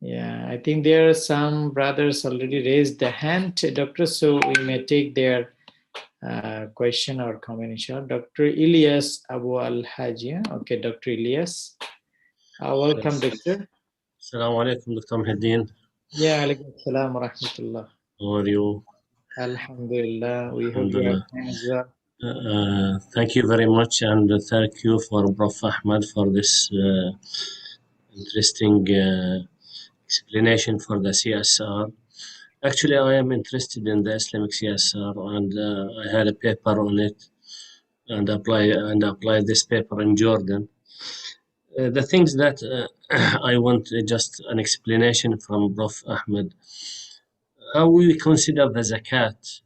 Yeah, I think there are some brothers already raised the hand, Doctor, so we may take their question or comment, inshallah. Dr. Ilyas Abu Al-Haji. Okay, Dr. Ilyas. Welcome, Doctor. Assalamu alaikum, Dr. Muhyiddin. Yeah, alaikum assalam wa rahmatullah. How are you? Alhamdulillah. We hope you are fine as well. Thank you very much, and thank you for Prof. Ahmad for this interesting explanation for the CSR. Actually, I am interested in the Islamic CSR, and I had a paper on it, and applied this paper in Jordan. The things that I want just an explanation from Prof. Ahmad. How we consider the zakat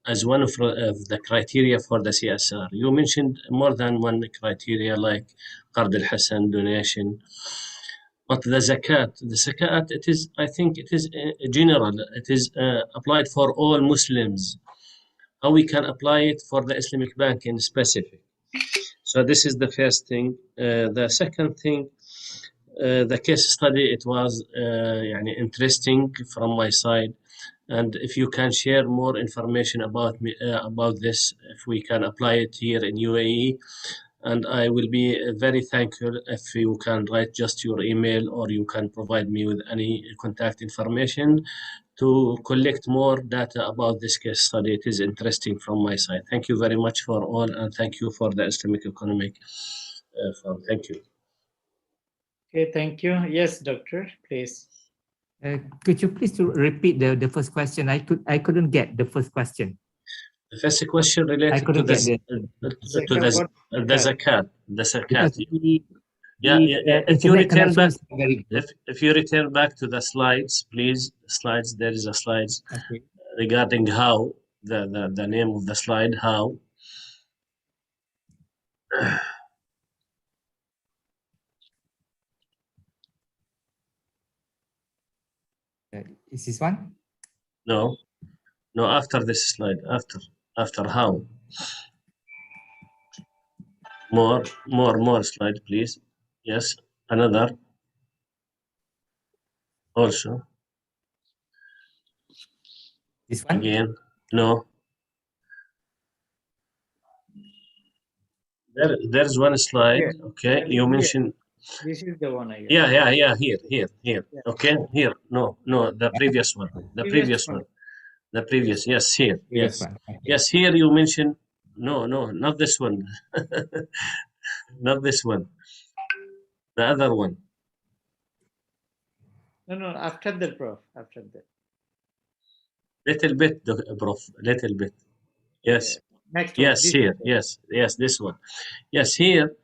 as one of the criteria for the CSR? You mentioned more than one criteria like Qard al-Hasan, donation. But the zakat, it is, I think it is general. It is applied for all Muslims. How we can apply it for the Islamic Bank in specific? So this is the first thing. The second thing, the case study, it was interesting from my side. And if you can share more information about this, if we can apply it here in UAE, and I will be very thankful if you can write just your email or you can provide me with any contact information to collect more data about this case study. It is interesting from my side. Thank you very much for all, and thank you for the Islamic Economic Fund. Thank you. Okay, thank you. Yes, Doctor, please. Could you please repeat the first question? I couldn't get the first question. The first question related to the zakat. The zakat. If you return back to the slides, please. Slides. There is a slides regarding how the name of the slide. How. Is this one? No, after this slide, after how. More slide, please. Yes, another. Also. This one? Again, no. There's one slide. Here. Okay, you mentioned. This is the one. Yeah. Here. Yeah. Okay, here. No. The previous one. The previous one. The previous. Yes, here. Yes. Okay. Yes, here you mentioned. No, not this one. Not this one. The other one. No. After that, Prof. After that. Little bit, Prof. Little bit. Yes. Next one. Yes, here. Yes, this one. Yes, here.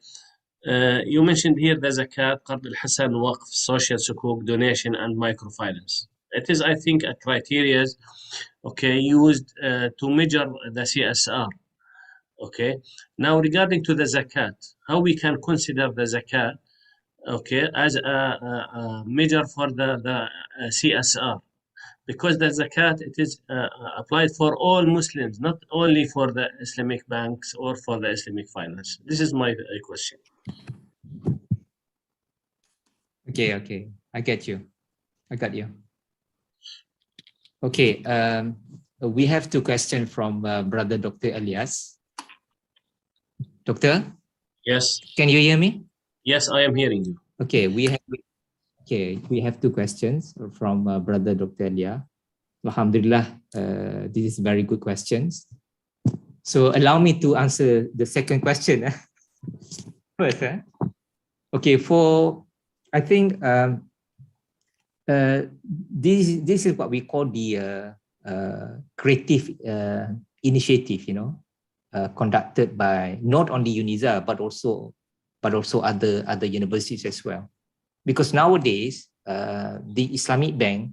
You mentioned here the zakat, Qard al-Hasan, waqf, social sukuk, donation, and microfinance. It is, I think, a criteria, used to measure the CSR. Okay. Now, regarding to the zakat, how we can consider the zakat, as a measure for the CSR, because the zakat, it is applied for all Muslims, not only for the Islamic banks or for the Islamic finance. This is my question. Okay. I got you. Okay. We have two questions from Brother Dr. Ilyas. Doctor? Yes. Can you hear me? Yes, I am hearing you. Okay, we have two questions from Brother Dr. Ilyas. Alhamdulillah, this is very good questions. So allow me to answer the second question first. Okay, I think this is what we call the creative initiative, conducted by not only UNISA but also other universities as well. Because nowadays the Islamic Bank,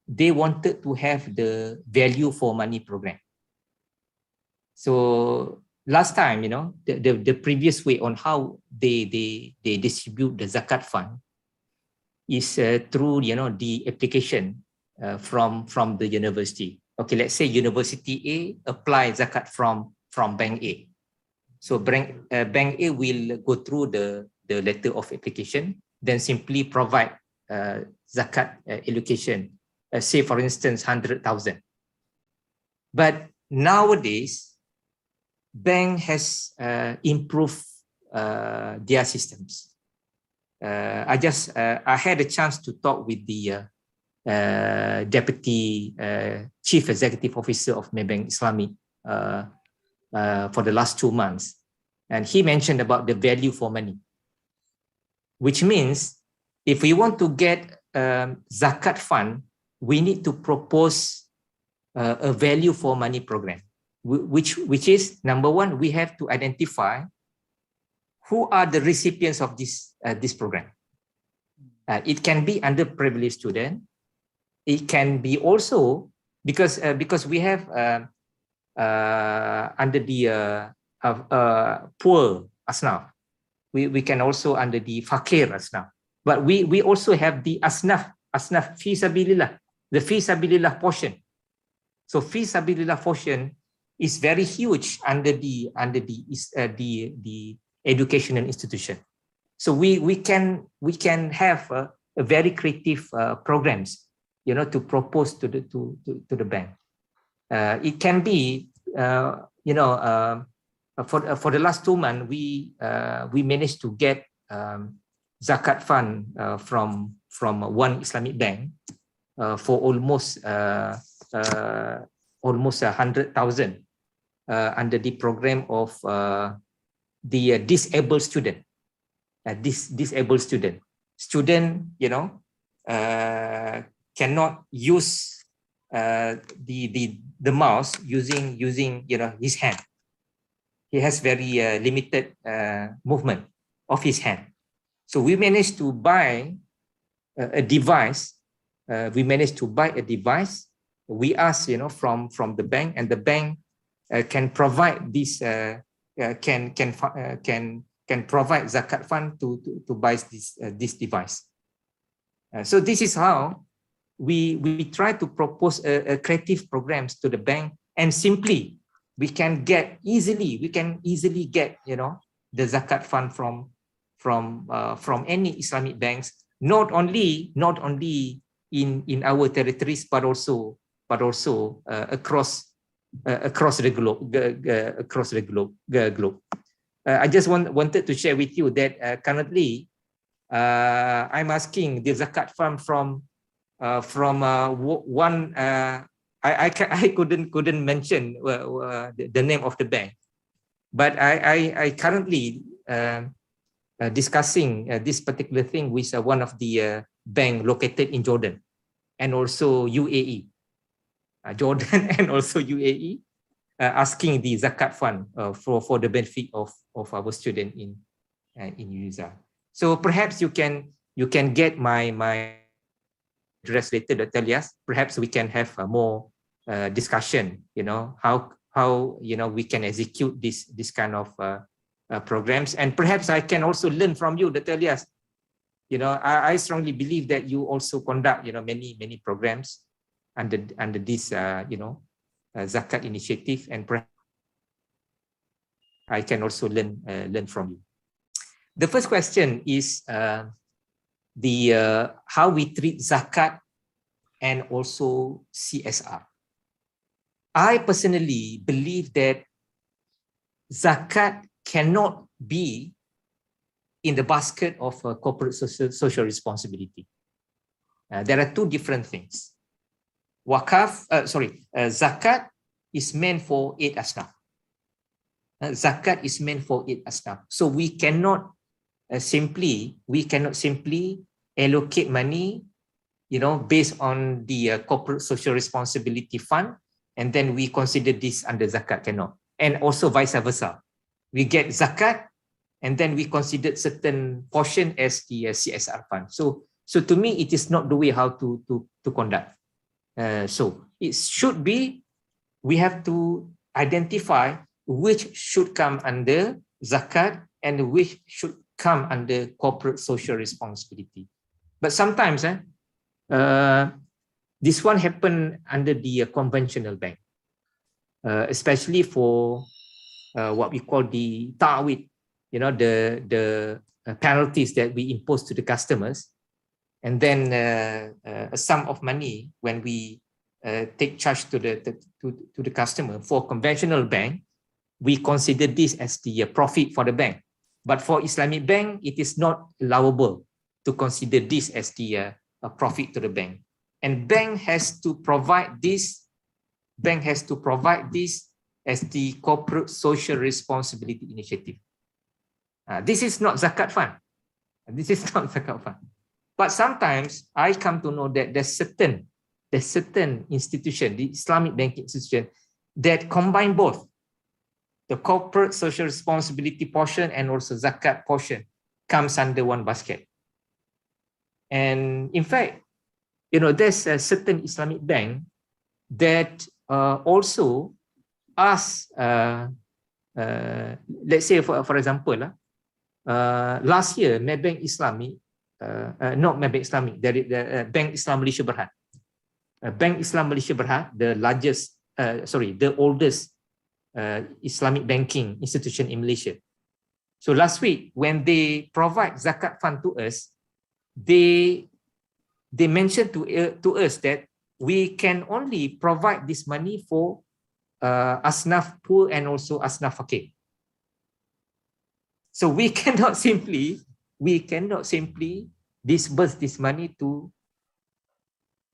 they wanted to have the value for money program. So last time, the previous way on how they distribute the zakat fund is through the application from the university. Okay, let's say University A apply zakat from Bank A. So Bank A will go through the letter of application, then simply provide zakat allocation. Say for instance 100,000. But nowadays, bank has improved their systems. I had a chance to talk with the Deputy Chief Executive Officer of Maybank Islamic for the last 2 months. And he mentioned about the value for money, which means if we want to get zakat fund, we need to propose a value for money program, which is, number one, we have to identify who are the recipients of this program. It can be underprivileged student. It can be also because we have under the poor asnaf. We can also under the fakir asnaf. But we also have the asnaf fi sabilillah, the fi sabilillah portion. So fi sabilillah portion is very huge under the educational institution. So we can have a very creative programs, to propose to the bank. It can be, for the last 2 months, we managed to get zakat fund from one Islamic bank for almost 100,000 under the program of the disabled student. Disabled student, cannot use the mouse using his hand. He has very limited movement of his hand. So we managed to buy a device. We asked, from the bank, and the bank can provide this can provide zakat fund to buy this device. So this is how we try to propose a creative programs to the bank, and simply we can easily get the zakat fund from any Islamic banks, not only in our territories, but also across the globe. I just wanted to share with you that currently I'm asking the zakat fund from one. I couldn't mention the name of the bank, but I currently discussing this particular thing with one of the bank located in Jordan and also UAE. Jordan and also UAE, asking the zakat fund for the benefit of our student in UNISA. So perhaps you can get my address later, Dr. Elias. Perhaps we can have a more discussion. How we can execute this kind of programs, and perhaps I can also learn from you, Dr. Elias. I strongly believe that you also conduct many programs under this zakat initiative, and perhaps I can also learn from you. The first question is how we treat zakat and also CSR. I personally believe that zakat cannot be in the basket of corporate social responsibility. There are two different things. zakat is meant for 8 asnaf. Zakat is meant for 8 asnaf. So we cannot simply allocate money, based on the corporate social responsibility fund, and then we consider this under zakat. Cannot. And also vice versa. We get zakat, and then we consider certain portion as the CSR fund. So to me, it is not the way how to conduct. So it should be, we have to identify which should come under zakat and which should come under corporate social responsibility. But sometimes this one happen under the conventional bank, especially for what we call the ta'wid, the penalties that we impose to the customers, and then a sum of money when we take charge to the customer. For conventional bank, we consider this as the profit for the bank. But for Islamic bank, it is not allowable to consider this as the profit to the bank. And bank has to provide this as the corporate social responsibility initiative. This is not zakat fund. This is not zakat fund. But sometimes I come to know that there's certain institution, the Islamic banking institution, that combine both the corporate social responsibility portion and also zakat portion comes under one basket. And in fact, there's a certain Islamic bank that also ask, let's say for example, last year, Maybank Islamic, not Maybank Islamic, the Bank Islam Malaysia Berhad. Bank Islam Malaysia Berhad, the oldest Islamic banking institution in Malaysia. So last week, when they provide zakat fund to us, they mentioned to us that we can only provide this money for asnaf poor and also asnaf fakir. So we cannot simply disburse this money to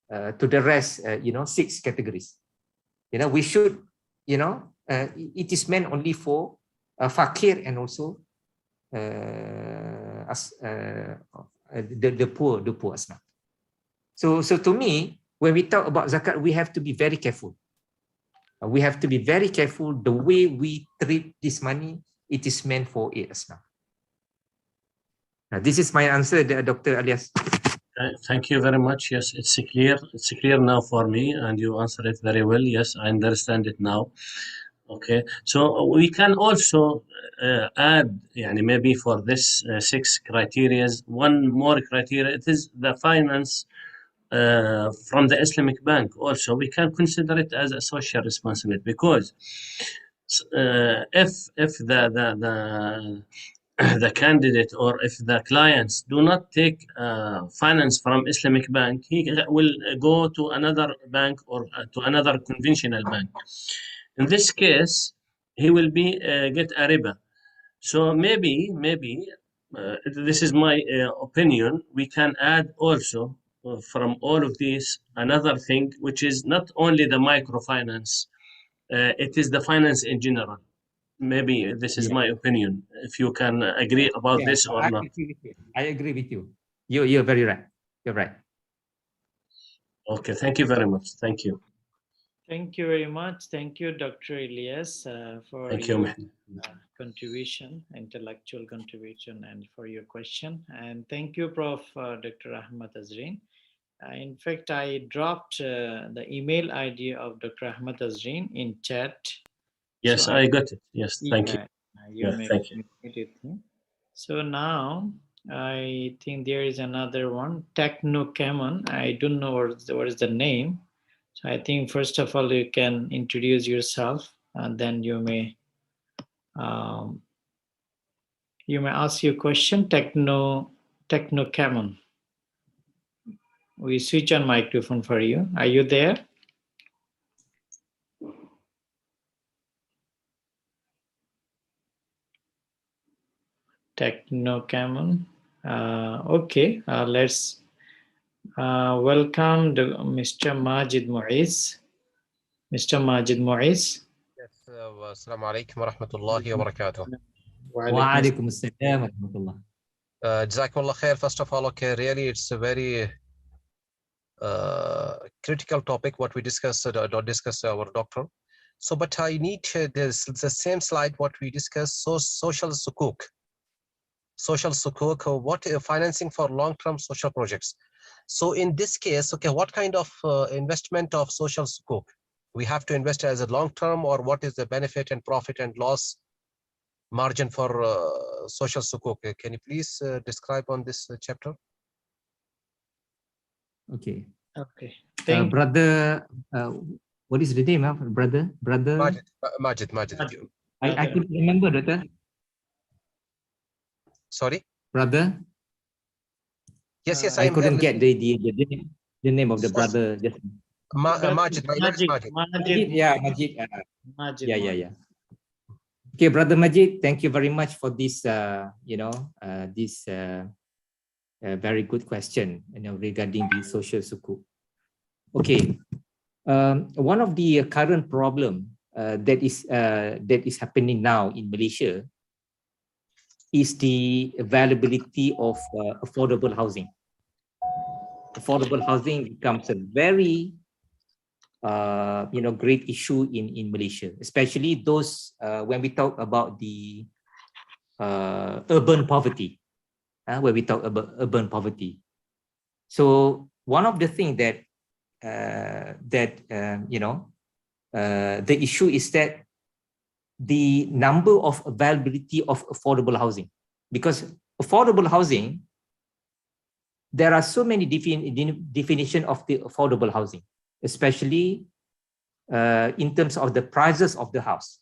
the rest, 6 categories. We should, it is meant only for fakir and also the poor asnaf. So to me, when we talk about zakat, we have to be very careful. We have to be very careful the way we treat this money. It is meant for it asnaf. This is my answer, Dr. Alias. Thank you very much. Yes, it's clear. It's clear now for me, and you answered it very well. Yes, I understand it now. Okay, so we can also add, maybe for this 6 criteria, one more criteria. It is the finance from the Islamic bank. Also, we can consider it as a social responsibility, because if the candidate or if the clients do not take finance from Islamic bank, he will go to another bank or to another conventional bank. In this case, he will be get a riba. So maybe this is my opinion. We can add also from all of these another thing, which is not only the microfinance, it is the finance in general. Maybe this is my opinion. If you can agree about this or not. I agree with you. You're very right. You're right. Okay, thank you very much. Thank you. Thank you very much. Thank you, Dr. Elias, for your contribution, intellectual contribution, and for your question. And thank you, Prof. Dr. Ahmad Azrin. In fact, I dropped the email ID of Dr. Ahmad Azrin in chat. Yes, so I got it. Yes, thank you. Thank you. So now I think there is another one, Technocammon. I don't know what is the name. So I think first of all you can introduce yourself, and then you may ask your question. Technocammon. We switch on microphone for you. Are you there? Technocammon. Okay, let's Welcome to Mr. Majid Muiz. Mr. Majid Muiz. Yes, Assalamu alaikum wa rahmatullahi wa barakatuh. Wa Waalaikum assalam wa rahmatullah. Jazakumullah khair. First of all, okay, really, it's a very critical topic what we discussed or discuss our doctor. So, but I need this the same slide what we discussed. So, social sukuk, what financing for long-term social projects. So, in this case, okay, what kind of investment of social sukuk we have to invest as a long-term, or what is the benefit and profit and loss margin for social sukuk? Can you please describe on this chapter? Okay. Okay. Brother, what is the name of brother? Majid. I couldn't remember, Doctor. Sorry? Brother? Yes, I couldn't get the name of the brother. Just Majid. Majid. Yeah, Majid. Majid. Yeah. Okay, Brother Majid, thank you very much for this, this very good question, regarding the social sukuk. Okay, one of the current problem that is happening now in Malaysia is the availability of affordable housing. Affordable housing becomes a very great issue in Malaysia, especially those when we talk about the urban poverty. When we talk about urban poverty, so one of the things that the issue is that the number of availability of affordable housing, because affordable housing, there are so many definition of the affordable housing, especially in terms of the prices of the house.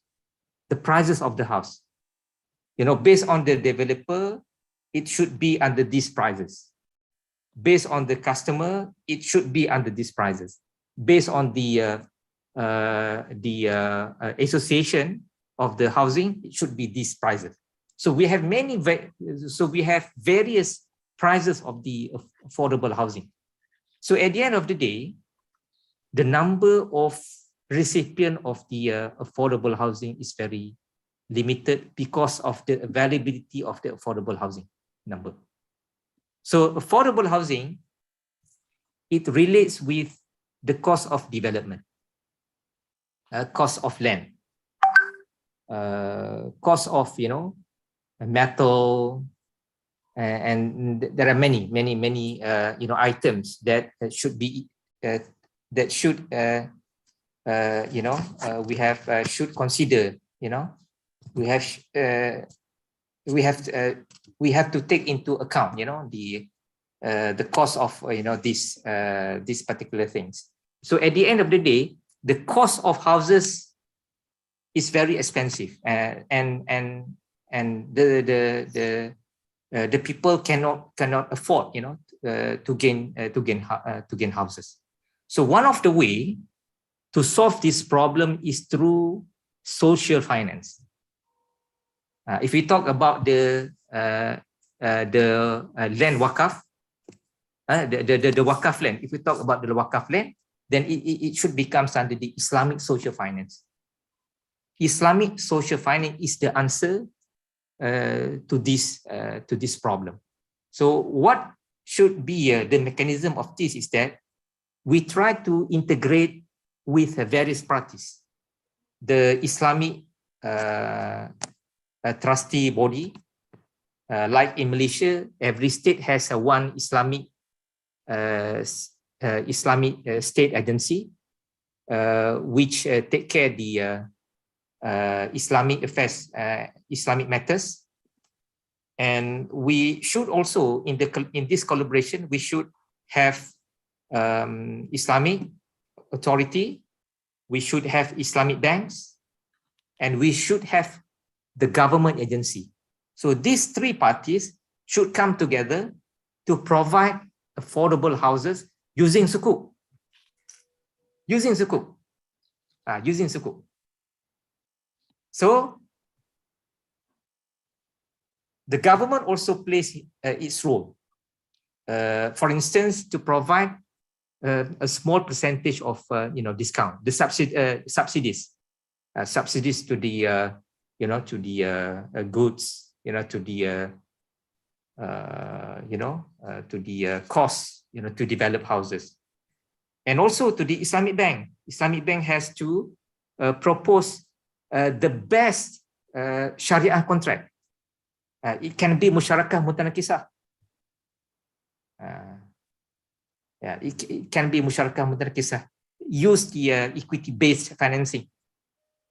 The prices of the house, based on the developer, it should be under these prices. Based on the customer, it should be under these prices. Based on the association of the housing, it should be these prices. So we have various prices of the affordable housing. So at the end of the day, the number of recipient of the affordable housing is very limited because of the availability of the affordable housing number. So affordable housing, it relates with the cost of development, cost of land, cost of metal, and there are many items that should be should consider. We have to take into account the cost of these particular things. So at the end of the day, the cost of houses is very expensive, and the people cannot afford to gain houses. So one of the way to solve this problem is through social finance. If we talk about the land wakaf, the wakaf land, if we talk about the wakaf land, then it should become under the Islamic social finance. Islamic social finance is the answer to this problem. So what should be the mechanism of this is that we try to integrate with various parties. The Islamic trustee body, like in Malaysia, every state has one Islamic state agency, which take care the Islamic affairs, Islamic matters. And we should also, in this collaboration, we should have Islamic authority, we should have Islamic banks, and we should have the government agency. So these three parties should come together to provide affordable houses using sukuk. Using sukuk. So the government also plays its role. for instance, to provide a small percentage of discount, the subsidies to the to the goods, to the to the costs, to develop houses. And also to the Islamic Bank. Islamic Bank has to propose the best Sharia contract. It can be musyarakah mutanakisah. It can be musyarakah mutanakisah. Use the equity-based financing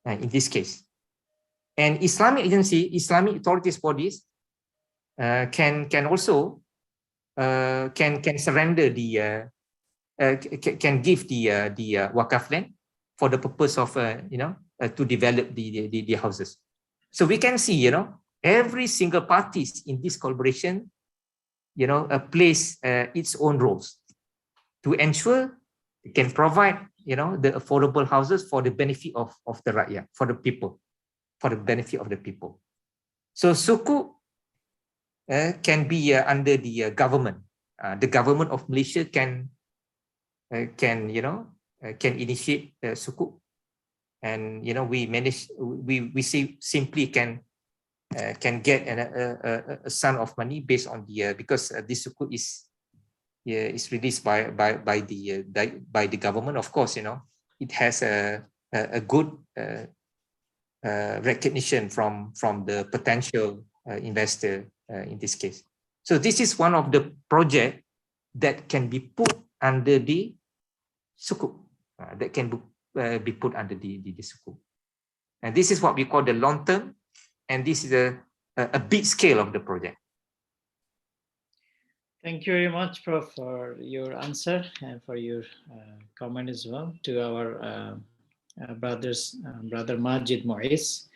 in this case. And Islamic agency, Islamic authorities bodies can also can surrender the can give the wakaf land for the purpose of to develop the houses. So we can see every single parties in this collaboration plays its own roles to ensure it can provide the affordable houses for the benefit of the rakyat, for the people, for the benefit of the people. So sukuk can be under the government. The government of Malaysia can initiate sukuk, and we manage. We simply can get a sum of money based on the because this sukuk is released by the government. Of course, it has a good recognition from the potential investor in this case. So this is one of the project that can be put under the sukuk, that can be put under the sukuk. And this is what we call the long term, and this is a big scale of the project. Thank you very much, Prof, for your answer and for your comment as well to our brother Majid Moise.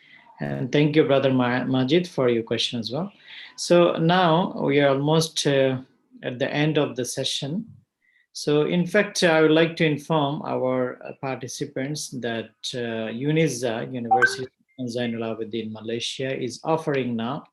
And thank you, Brother Majid, for your question as well. So now we are almost at the end of the session. So in fact, I would like to inform our participants that UNIZA, University of Zainul Abidin, Malaysia, is offering now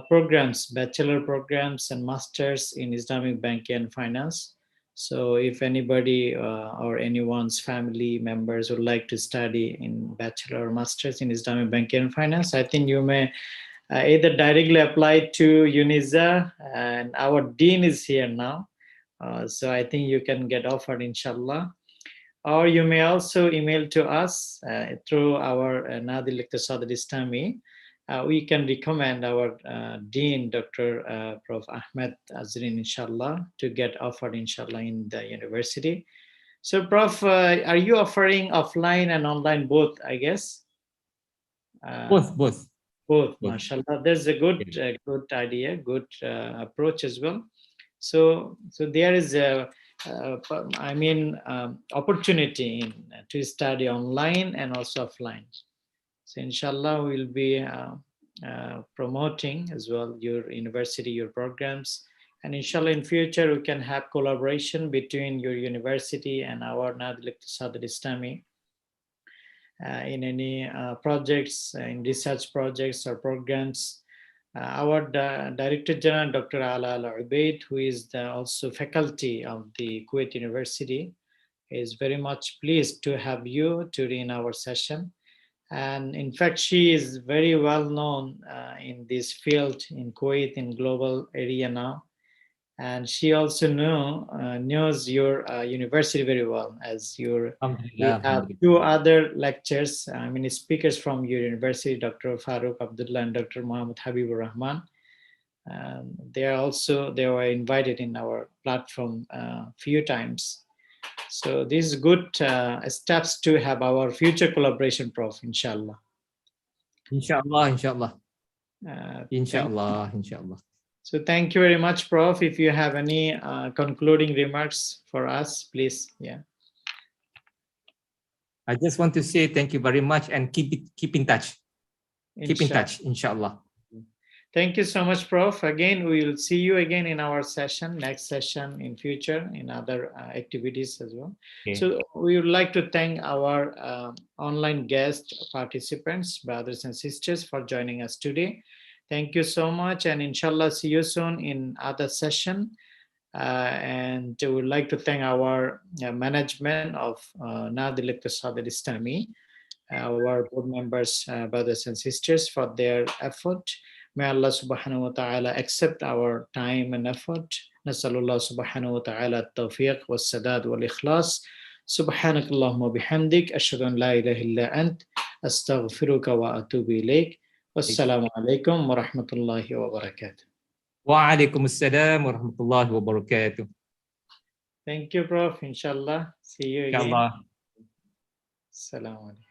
programs, bachelor programs and masters in Islamic banking and finance. So if anybody or anyone's family members would like to study in bachelor or masters in Islamic banking and finance, I think you may either directly apply to UNIZA, and our dean is here now. So I think you can get offered, inshallah. Or you may also email to us through our Nadil Iqtisad Islami. We can recommend our Dean, Dr. Prof. Ahmad Azrin, inshallah, to get offered, inshallah, in the university. So, Prof, are you offering offline and online both, I guess? Both. Mashallah. There's a good idea, good approach as well. So there is a, opportunity to study online and also offline. So inshallah, we'll be promoting as well your university, your programs. And inshallah, in future, we can have collaboration between your university and our Nadil Iqtisad Islami in any projects, in research projects or programs. Our Director General, Dr. Ala Al-Ubaid, who is also faculty of the Kuwait University, is very much pleased to have you during our session. And in fact, she is very well known in this field in Kuwait, in global area now. And she also knows your university very well, as we have two other lectures, speakers from your university, Dr. Farooq Abdullah and Dr. Muhammad Habibur Rahman. They were invited in our platform a few times. So this is good steps to have our future collaboration, Prof, inshallah. Inshallah. So thank you very much, Prof. If you have any concluding remarks for us, please. Yeah. I just want to say thank you very much and keep in touch. Keep in touch, inshallah. Thank you so much, Prof. Again, we will see you again in our session, next session in future, in other activities as well. Okay. So we would like to thank our online guest participants, brothers and sisters, for joining us today. Thank you so much, and inshallah, see you soon in other session. And we would like to thank our management of Nadil Iqtisad al-Islami, our board members, brothers and sisters, for their effort. May Allah subhanahu wa ta'ala accept our time and effort. Nasalullah subhanahu wa ta'ala at-tawfiq wa sadad wal ikhlas. Subhanak Allahumma bihamdik. Ashhadu an la ilaha illa ant. Astaghfiruka wa atubu ilayk. Wassalamu alaikum wa rahmatullahi wa barakatuh. Waalaikumsalam warahmatullahi wabarakatuh. Thank you, Prof. Inshallah. See you again. Inshallah. Assalamu alaikum.